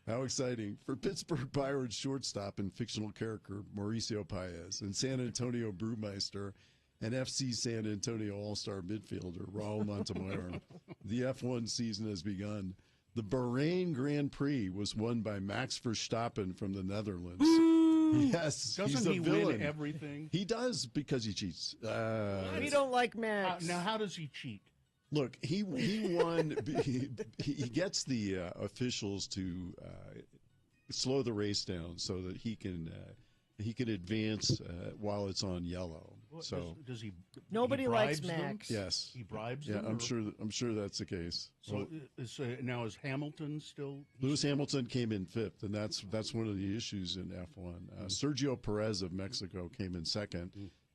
How exciting. For Pittsburgh Pirates shortstop and fictional character Mauricio Paez and San Antonio brewmeister and FC San Antonio all-star midfielder Raul Montemayor, the F1 season has begun. The Bahrain Grand Prix was won by Max Verstappen from the Netherlands. Yes, he's Doesn't a he villain. win everything? He does because he cheats. We don't like Max. Now, how does he cheat? Look, he won. He gets the officials to slow the race down so that he can advance while it's on yellow. So does he? Nobody he likes bribes them? Max. Yes, He bribes yeah, them. I'm sure that's the case. So now is Hamilton still? Lewis Hamilton came in fifth, and that's one of the issues in F1. Sergio Perez of Mexico came in second,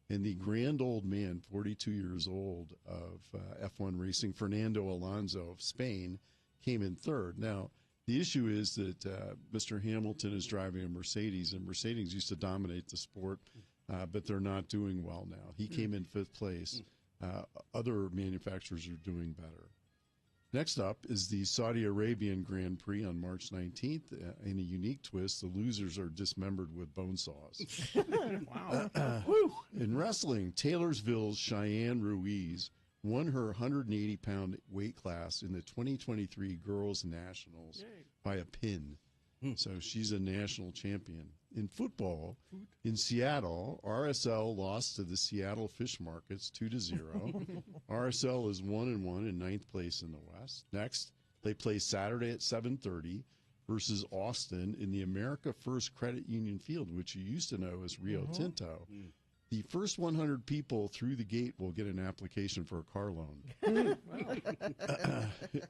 and the grand old man, 42 years old, of F1 racing, Fernando Alonso of Spain, came in third. Now, the issue is that Mr. Hamilton is driving a Mercedes, and Mercedes used to dominate the sport, but they're not doing well now. He came in fifth place. Other manufacturers are doing better. Next up is the Saudi Arabian Grand Prix on March 19th. In a unique twist, the losers are dismembered with bone saws. Wow. In wrestling, Taylorsville's Cheyenne Ruiz won her 180-pound weight class in the 2023 Girls Nationals by a pin. So she's a national champion. In football, in Seattle, RSL lost to the Seattle Fish Markets 2-0. RSL is 1-1 in ninth place in the West. Next, they play Saturday at 7:30 versus Austin in the America First Credit Union Field, which you used to know as Rio Tinto. The first 100 people through the gate will get an application for a car loan.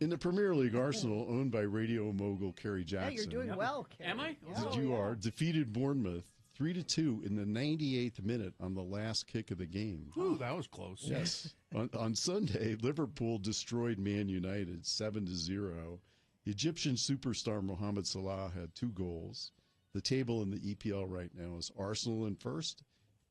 In the Premier League, Arsenal, owned by radio mogul Kerry Jackson. Yeah, you're doing well, Kerry. Am I? You are defeated Bournemouth 3-2 in the 98th minute on the last kick of the game. Ooh, that was close. Yes. On Sunday, Liverpool destroyed Man United 7-0. Egyptian superstar Mohamed Salah had 2 goals. The table in the EPL right now is Arsenal in first.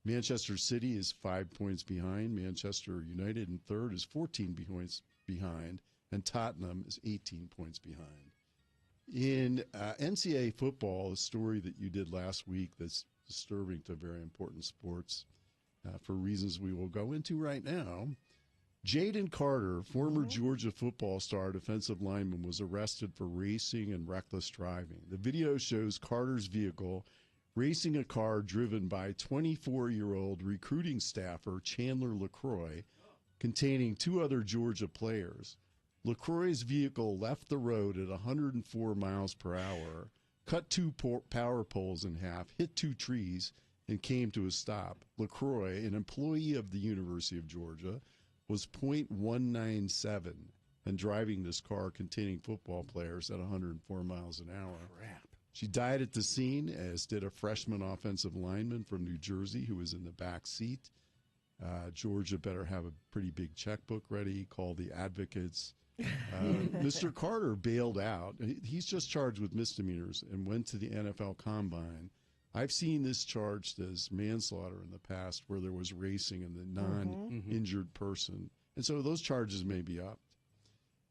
Manchester City is 5 points behind. Manchester United in third is 14 points behind. And Tottenham is 18 points behind. In NCAA football, a story that you did last week that's disturbing to very important sports for reasons we will go into right now. Jaden Carter, former Georgia football star defensive lineman, was arrested for racing and reckless driving. The video shows Carter's vehicle racing a car driven by 24-year-old recruiting staffer Chandler LaCroix, containing 2 other Georgia players. LaCroix's vehicle left the road at 104 miles per hour, cut 2 power poles in half, hit 2 trees, and came to a stop. LaCroix, an employee of the University of Georgia, was .197 and driving this car containing football players at 104 miles an hour. Crap. She died at the scene, as did a freshman offensive lineman from New Jersey who was in the back seat. Georgia better have a pretty big checkbook ready. Call the advocates. Mr. Carter bailed out. He's just charged with misdemeanors and went to the NFL Combine. I've seen this charged as manslaughter in the past where there was racing and the non-injured person. And so those charges may be upped.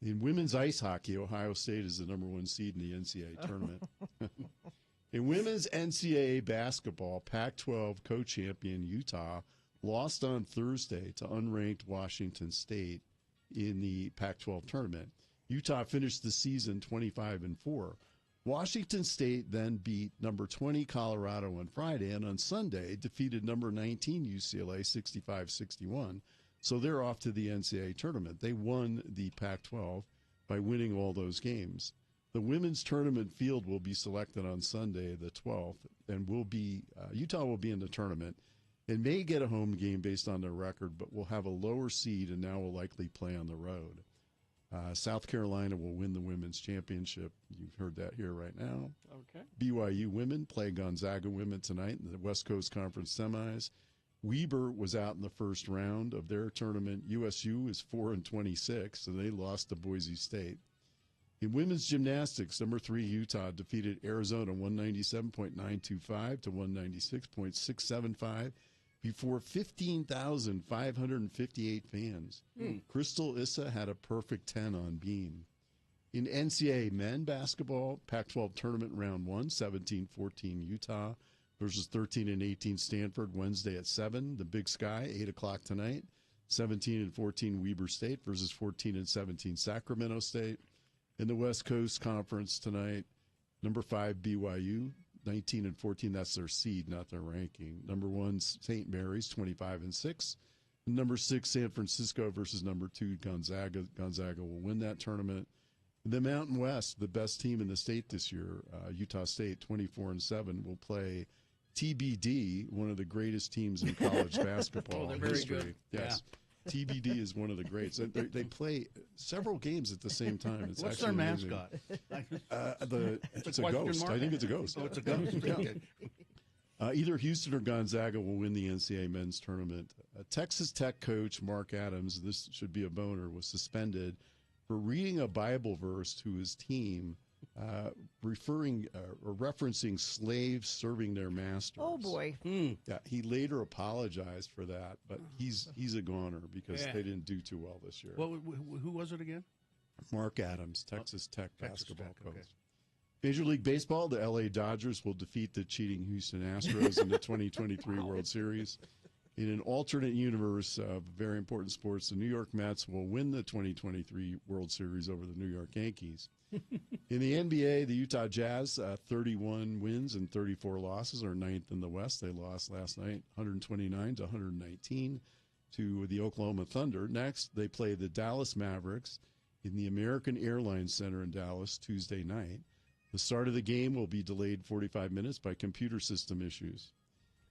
In women's ice hockey, Ohio State is the #1 seed in the NCAA tournament. In women's NCAA basketball, Pac-12 co-champion Utah lost on Thursday to unranked Washington State in the Pac-12 tournament. Utah finished the season 25-4. Washington State then beat number 20 Colorado on Friday, and on Sunday defeated number 19 UCLA 65-61. So they're off to the NCAA tournament. They won the Pac-12 by winning all those games. The women's tournament field will be selected on Sunday, the 12th, and Utah will be in the tournament and may get a home game based on their record, but will have a lower seed and now will likely play on the road. South Carolina will win the women's championship. You've heard that here right now. Okay. BYU women play Gonzaga women tonight in the West Coast Conference semis. Weber was out in the first round of their tournament. USU is 4-26, so they lost to Boise State. In women's gymnastics, number 3 Utah defeated Arizona 197.925 to 196.675 before 15,558 fans. Crystal Issa had a perfect 10 on beam. In NCAA men basketball, Pac-12 tournament round 1, 17-14 Utah versus 13-18 Stanford Wednesday at 7. The Big Sky, 8 o'clock tonight. 17-14 Weber State versus 14-17 Sacramento State. In the West Coast Conference tonight, number 5 BYU, 19-14. That's their seed, not their ranking. Number 1 St. Mary's, 25-6. Number 6 San Francisco versus number 2 Gonzaga. Gonzaga will win that tournament. The Mountain West, the best team in the state this year, Utah State, 24-7, will play TBD, one of the greatest teams in college basketball they're very history. good. Yes. Yeah. TBD is one of the greats. They play several games at the same time. It's What's their amazing. mascot? It's a ghost. mark? I think it's a ghost. Oh, it's a ghost. Yeah. Okay. Either Houston or Gonzaga will win the NCAA men's tournament. Texas Tech coach Mark Adams, this should be a boner, was suspended for reading a Bible verse to his team, referencing slaves serving their masters. Oh boy! Yeah, he later apologized for that, but he's a goner because Yeah. they didn't do too well this year. Who was it again? Mark Adams, Texas Tech basketball Tech, coach. okay. Major League Baseball, the LA Dodgers will defeat the cheating Houston Astros in the 2023 World Series. In an alternate universe of very important sports, the New York Mets will win the 2023 World Series over the New York Yankees. In the NBA, the Utah Jazz, 31 wins and 34 losses, are 9th in the West. They lost last night, 129-119 to the Oklahoma Thunder. Next, they play the Dallas Mavericks in the American Airlines Center in Dallas Tuesday night. The start of the game will be delayed 45 minutes by computer system issues.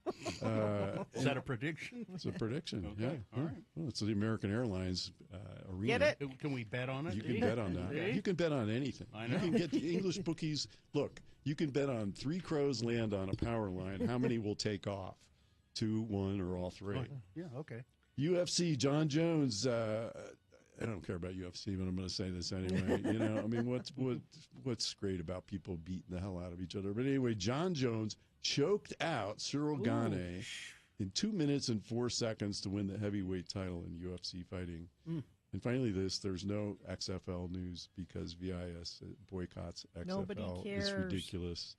Is that a prediction? It's a prediction. Okay, Yeah. all right. Well, it's the American Airlines arena. Get it? Can we bet on it? You can bet on that. See? You can bet on anything. I You know. can get the English bookies. Look, you can bet on 3 crows land on a power line. How many will take off? 2, 1, or all 3? Yeah, okay. UFC, John Jones. I don't care about UFC, but I'm going to say this anyway. You know, I mean, what's great about people beating the hell out of each other? But anyway, John Jones choked out Cyril Gane in 2 minutes and 4 seconds to win the heavyweight title in UFC fighting. And finally, there's no XFL news because VIS boycotts XFL. Nobody It's cares. ridiculous.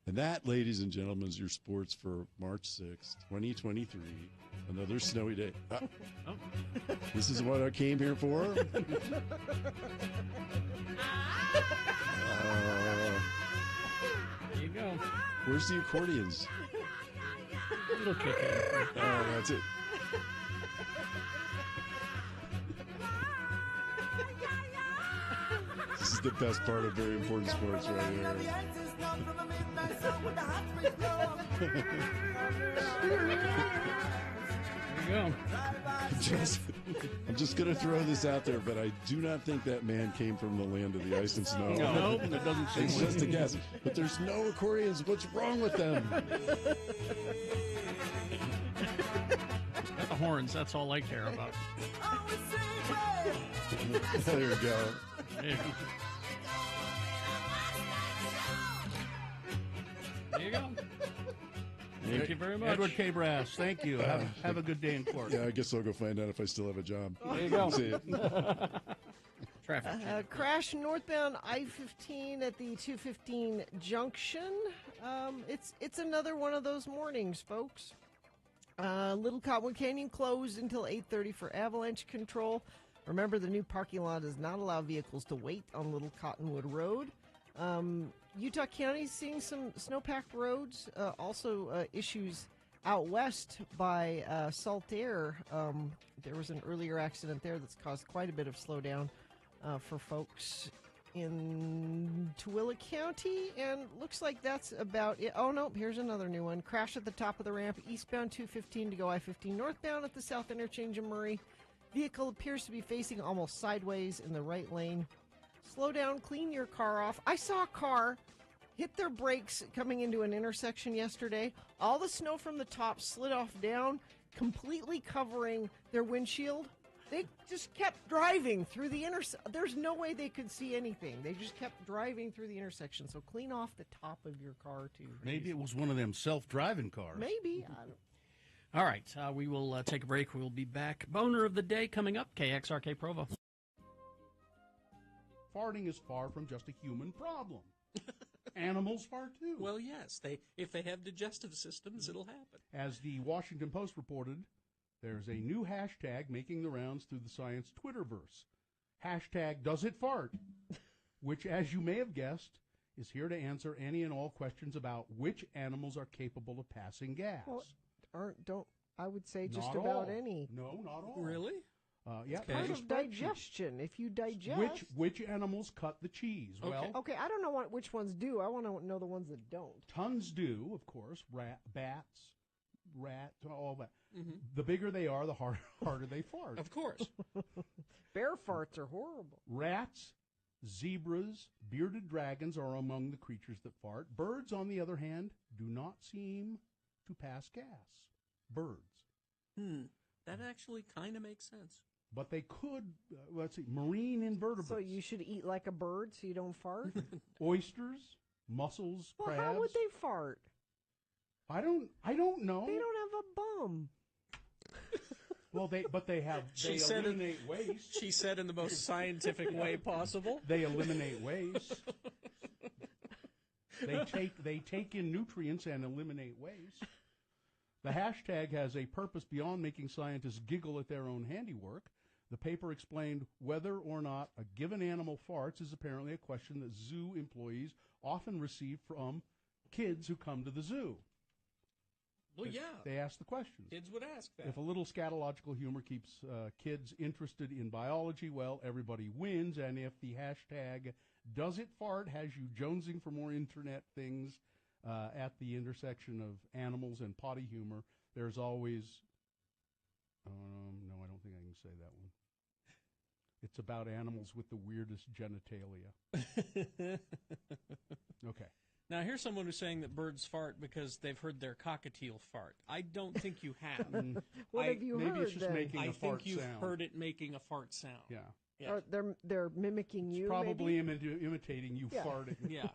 And that, ladies and gentlemen, is your sports for March 6th, 2023. Another snowy day. This is what I came here for. There you go. Where's the accordions? It'll kick in. Oh, that's it. This is the best part of very important sports right here. There you go. I'm just going to throw this out there, but I do not think that man came from the land of the ice and snow. No, it doesn't seem It's like just a it. guess. But there's no accordions. What's wrong with them? Got the horns. That's all I care about. There you go. There you go. There you go. Thank you very much. Edward K. Brass, thank you. Have a good day in court. Yeah, I guess I'll go find out if I still have a job. There you go. See ya. Traffic. Crash northbound I-15 at the 215 junction. It's another one of those mornings, folks. Little Cottonwood Canyon closed until 8:30 for avalanche control. Remember, the new parking lot does not allow vehicles to wait on Little Cottonwood Road. Utah County is seeing some snowpacked roads. Also issues out west by Saltaire. There was an earlier accident there that's caused quite a bit of slowdown for folks in Tooele County, and looks like that's about it. Oh, no, here's another new one. Crash at the top of the ramp, eastbound 215 to go I-15 northbound at the south interchange of Murray. Vehicle appears to be facing almost sideways in the right lane. Slow down, clean your car off. I saw a car hit their brakes coming into an intersection yesterday. All the snow from the top slid off down, completely covering their windshield. They just kept driving through the intersection. There's no way they could see anything. They just kept driving through the intersection. So clean off the top of your car, too. Maybe it was one of them self-driving cars. Maybe. I don't. All right, we will take a break. We'll be back. Boner of the day coming up, KXRK Provo. Farting is far from just a human problem. Animals fart too. Well, yes. If they have digestive systems, it'll happen. As the Washington Post reported, there's a new hashtag making the rounds through the science Twitterverse. Hashtag does it fart, which, as you may have guessed, is here to answer any and all questions about which animals are capable of passing gas. Well, I would say just Not about all. any. No, not all. Really? Yeah, Part there's a of spreadsheet. digestion. If you digest. Which animals cut the cheese? Okay. Well, Okay, I don't know which ones do. I want to know the ones that don't. tons do, of course. Bats, rats, all that. Mm-hmm. The bigger they are, the harder they fart. Of course. Bear farts are horrible. Rats, zebras, bearded dragons are among the creatures that fart. Birds, on the other hand, do not seem to pass gas. Birds. That actually kind of makes sense. But they could, let's see, marine invertebrates. So you should eat like a bird so you don't fart? Oysters, mussels, Well, crabs. how would they fart? I don't know. They don't have a bum. Well, they eliminate waste. She said in the most scientific way possible. They eliminate waste. They take in nutrients and eliminate waste. The hashtag has a purpose beyond making scientists giggle at their own handiwork. The paper explained whether or not a given animal farts is apparently a question that zoo employees often receive from kids who come to the zoo. Well, yeah. They ask the questions. Kids would ask that. If a little scatological humor keeps kids interested in biology, well, everybody wins. And if the hashtag does it fart has you jonesing for more internet things at the intersection of animals and potty humor, there's always... no, I don't think I can say that one. It's about animals with the weirdest genitalia. Okay. Now, here's someone who's saying that birds fart because they've heard their cockatiel fart. I don't think you have. What have you maybe heard it's just then? making I a think fart you've sound. heard it making a fart sound. Yeah. Yeah. Or they're mimicking you, Probably maybe? imitating you Yeah. farting. Yeah.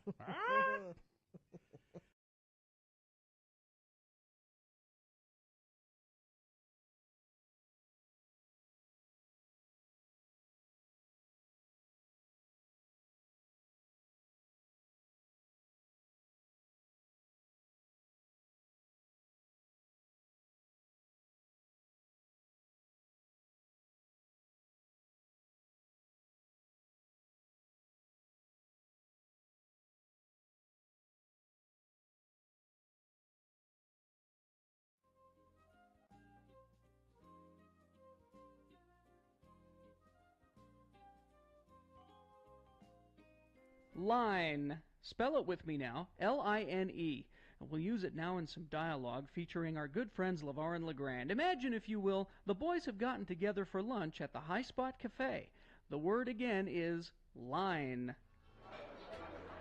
Line. Spell it with me now. L-I-N-E. And we'll use it now in some dialogue featuring our good friends LeVar and LeGrand. Imagine, if you will, the boys have gotten together for lunch at the High Spot Cafe. The word again is line.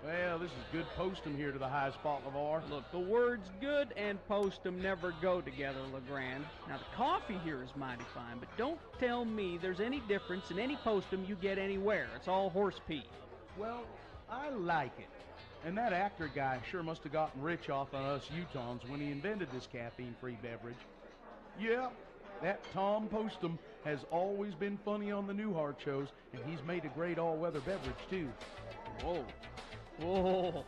Well, this is good postum here to the High Spot, LeVar. Look, the words good and postum never go together, LeGrand. Now, the coffee here is mighty fine, but don't tell me there's any difference in any postum you get anywhere. It's all horse pee. Well, I like it. And that actor guy sure must have gotten rich off on us Utahns when he invented this caffeine-free beverage. Yeah, that Tom Postum has always been funny on the Newhart shows, and he's made a great all-weather beverage, too. Whoa. Whoa.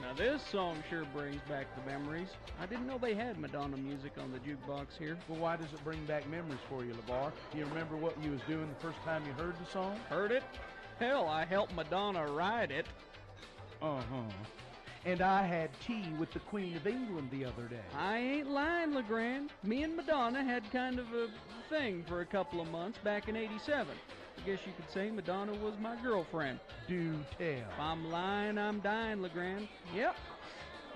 Now, this song sure brings back the memories. I didn't know they had Madonna music on the jukebox here. Well, why does it bring back memories for you, LeVar? Do you remember what you was doing the first time you heard the song? Heard it? Hell, I helped Madonna write it. Uh-huh. And I had tea with the Queen of England the other day. I ain't lying, LeGrand. Me and Madonna had kind of a thing for a couple of months back in '87. I guess you could say Madonna was my girlfriend. Do tell. If I'm lying, I'm dying, LeGrand. Yep.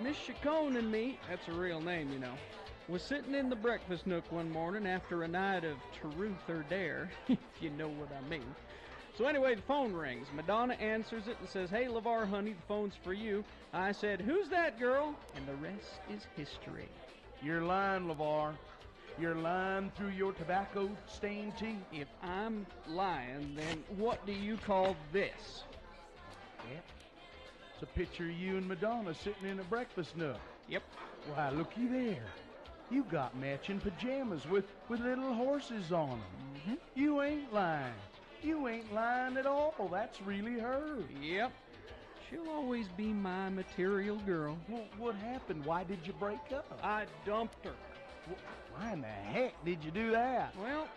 Miss Chacon and me, that's a real name, you know, was sitting in the breakfast nook one morning after a night of truth or dare, if you know what I mean. So anyway, the phone rings. Madonna answers it and says, "Hey, LeVar, honey, the phone's for you." I said, "Who's that girl?" And the rest is history. You're lying, LeVar. You're lying through your tobacco-stained teeth. If I'm lying, then what do you call this? Yep. It's a picture of you and Madonna sitting in a breakfast nook. Yep. Why, looky there. You got matching pajamas with little horses on them. Mm-hmm. You ain't lying. You ain't lying at all. That's really her. Yep. She'll always be my material girl. Well, what happened? Why did you break up? I dumped her. Why in the heck did you do that? Well,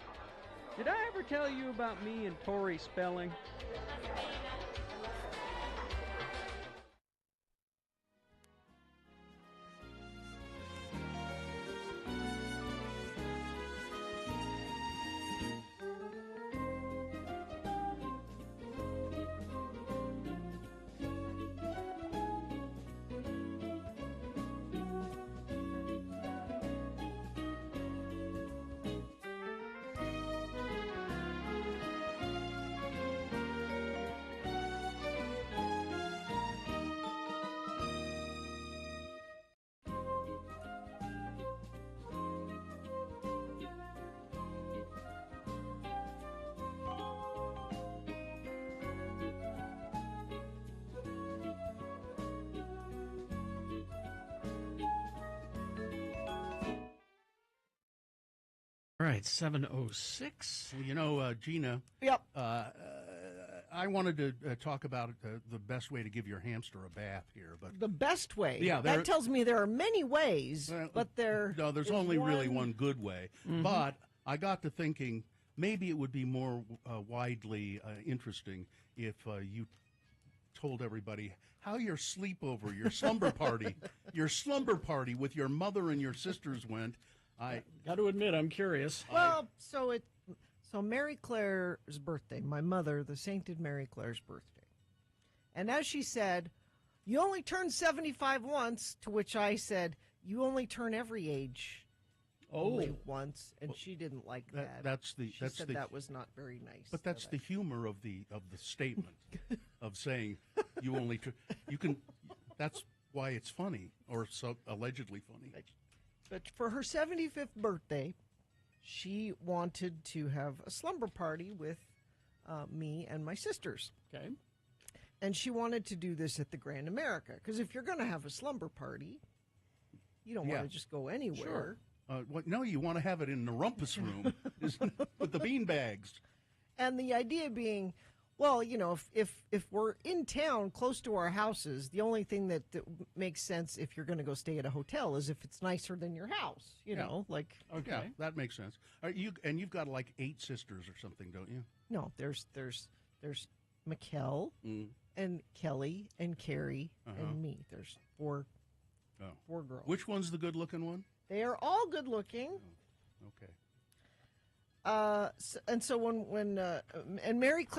did I ever tell you about me and Tori Spelling? All right, 7:06. You know, Gina. Yep. I wanted to talk about the best way to give your hamster a bath here, but The best way. Yeah, that tells me there are many ways, but there's is only really one good way. Mhm. But I got to thinking maybe it would be more widely interesting if you told everybody how your sleepover, your slumber party with your mother and your sisters went. I got to admit, I'm curious. Well, so Mary Claire's birthday, my mother, the sainted Mary Claire's birthday. And as she said, "You only turn 75 once," to which I said, "You only turn every age only once," and she didn't like that. She said that was not very nice. But that's the humor of the statement of saying you only you can. That's why it's funny, or so allegedly funny. But for her 75th birthday, she wanted to have a slumber party with me and my sisters. Okay. And she wanted to do this at the Grand America, because if you're going to have a slumber party, you don't want to just go anywhere. Sure. No, you want to have it in the rumpus room with the bean bags. And the idea being, well, you know, if we're in town close to our houses, the only thing that makes sense if you're going to go stay at a hotel is if it's nicer than your house. You know, like Okay, yeah, that makes sense. You've got like 8 sisters or something, don't you? No, there's Mikkel and Kelly and Carrie and me. There's four girls. Which one's the good-looking one? They are all good looking. Okay. And so when Mary Claire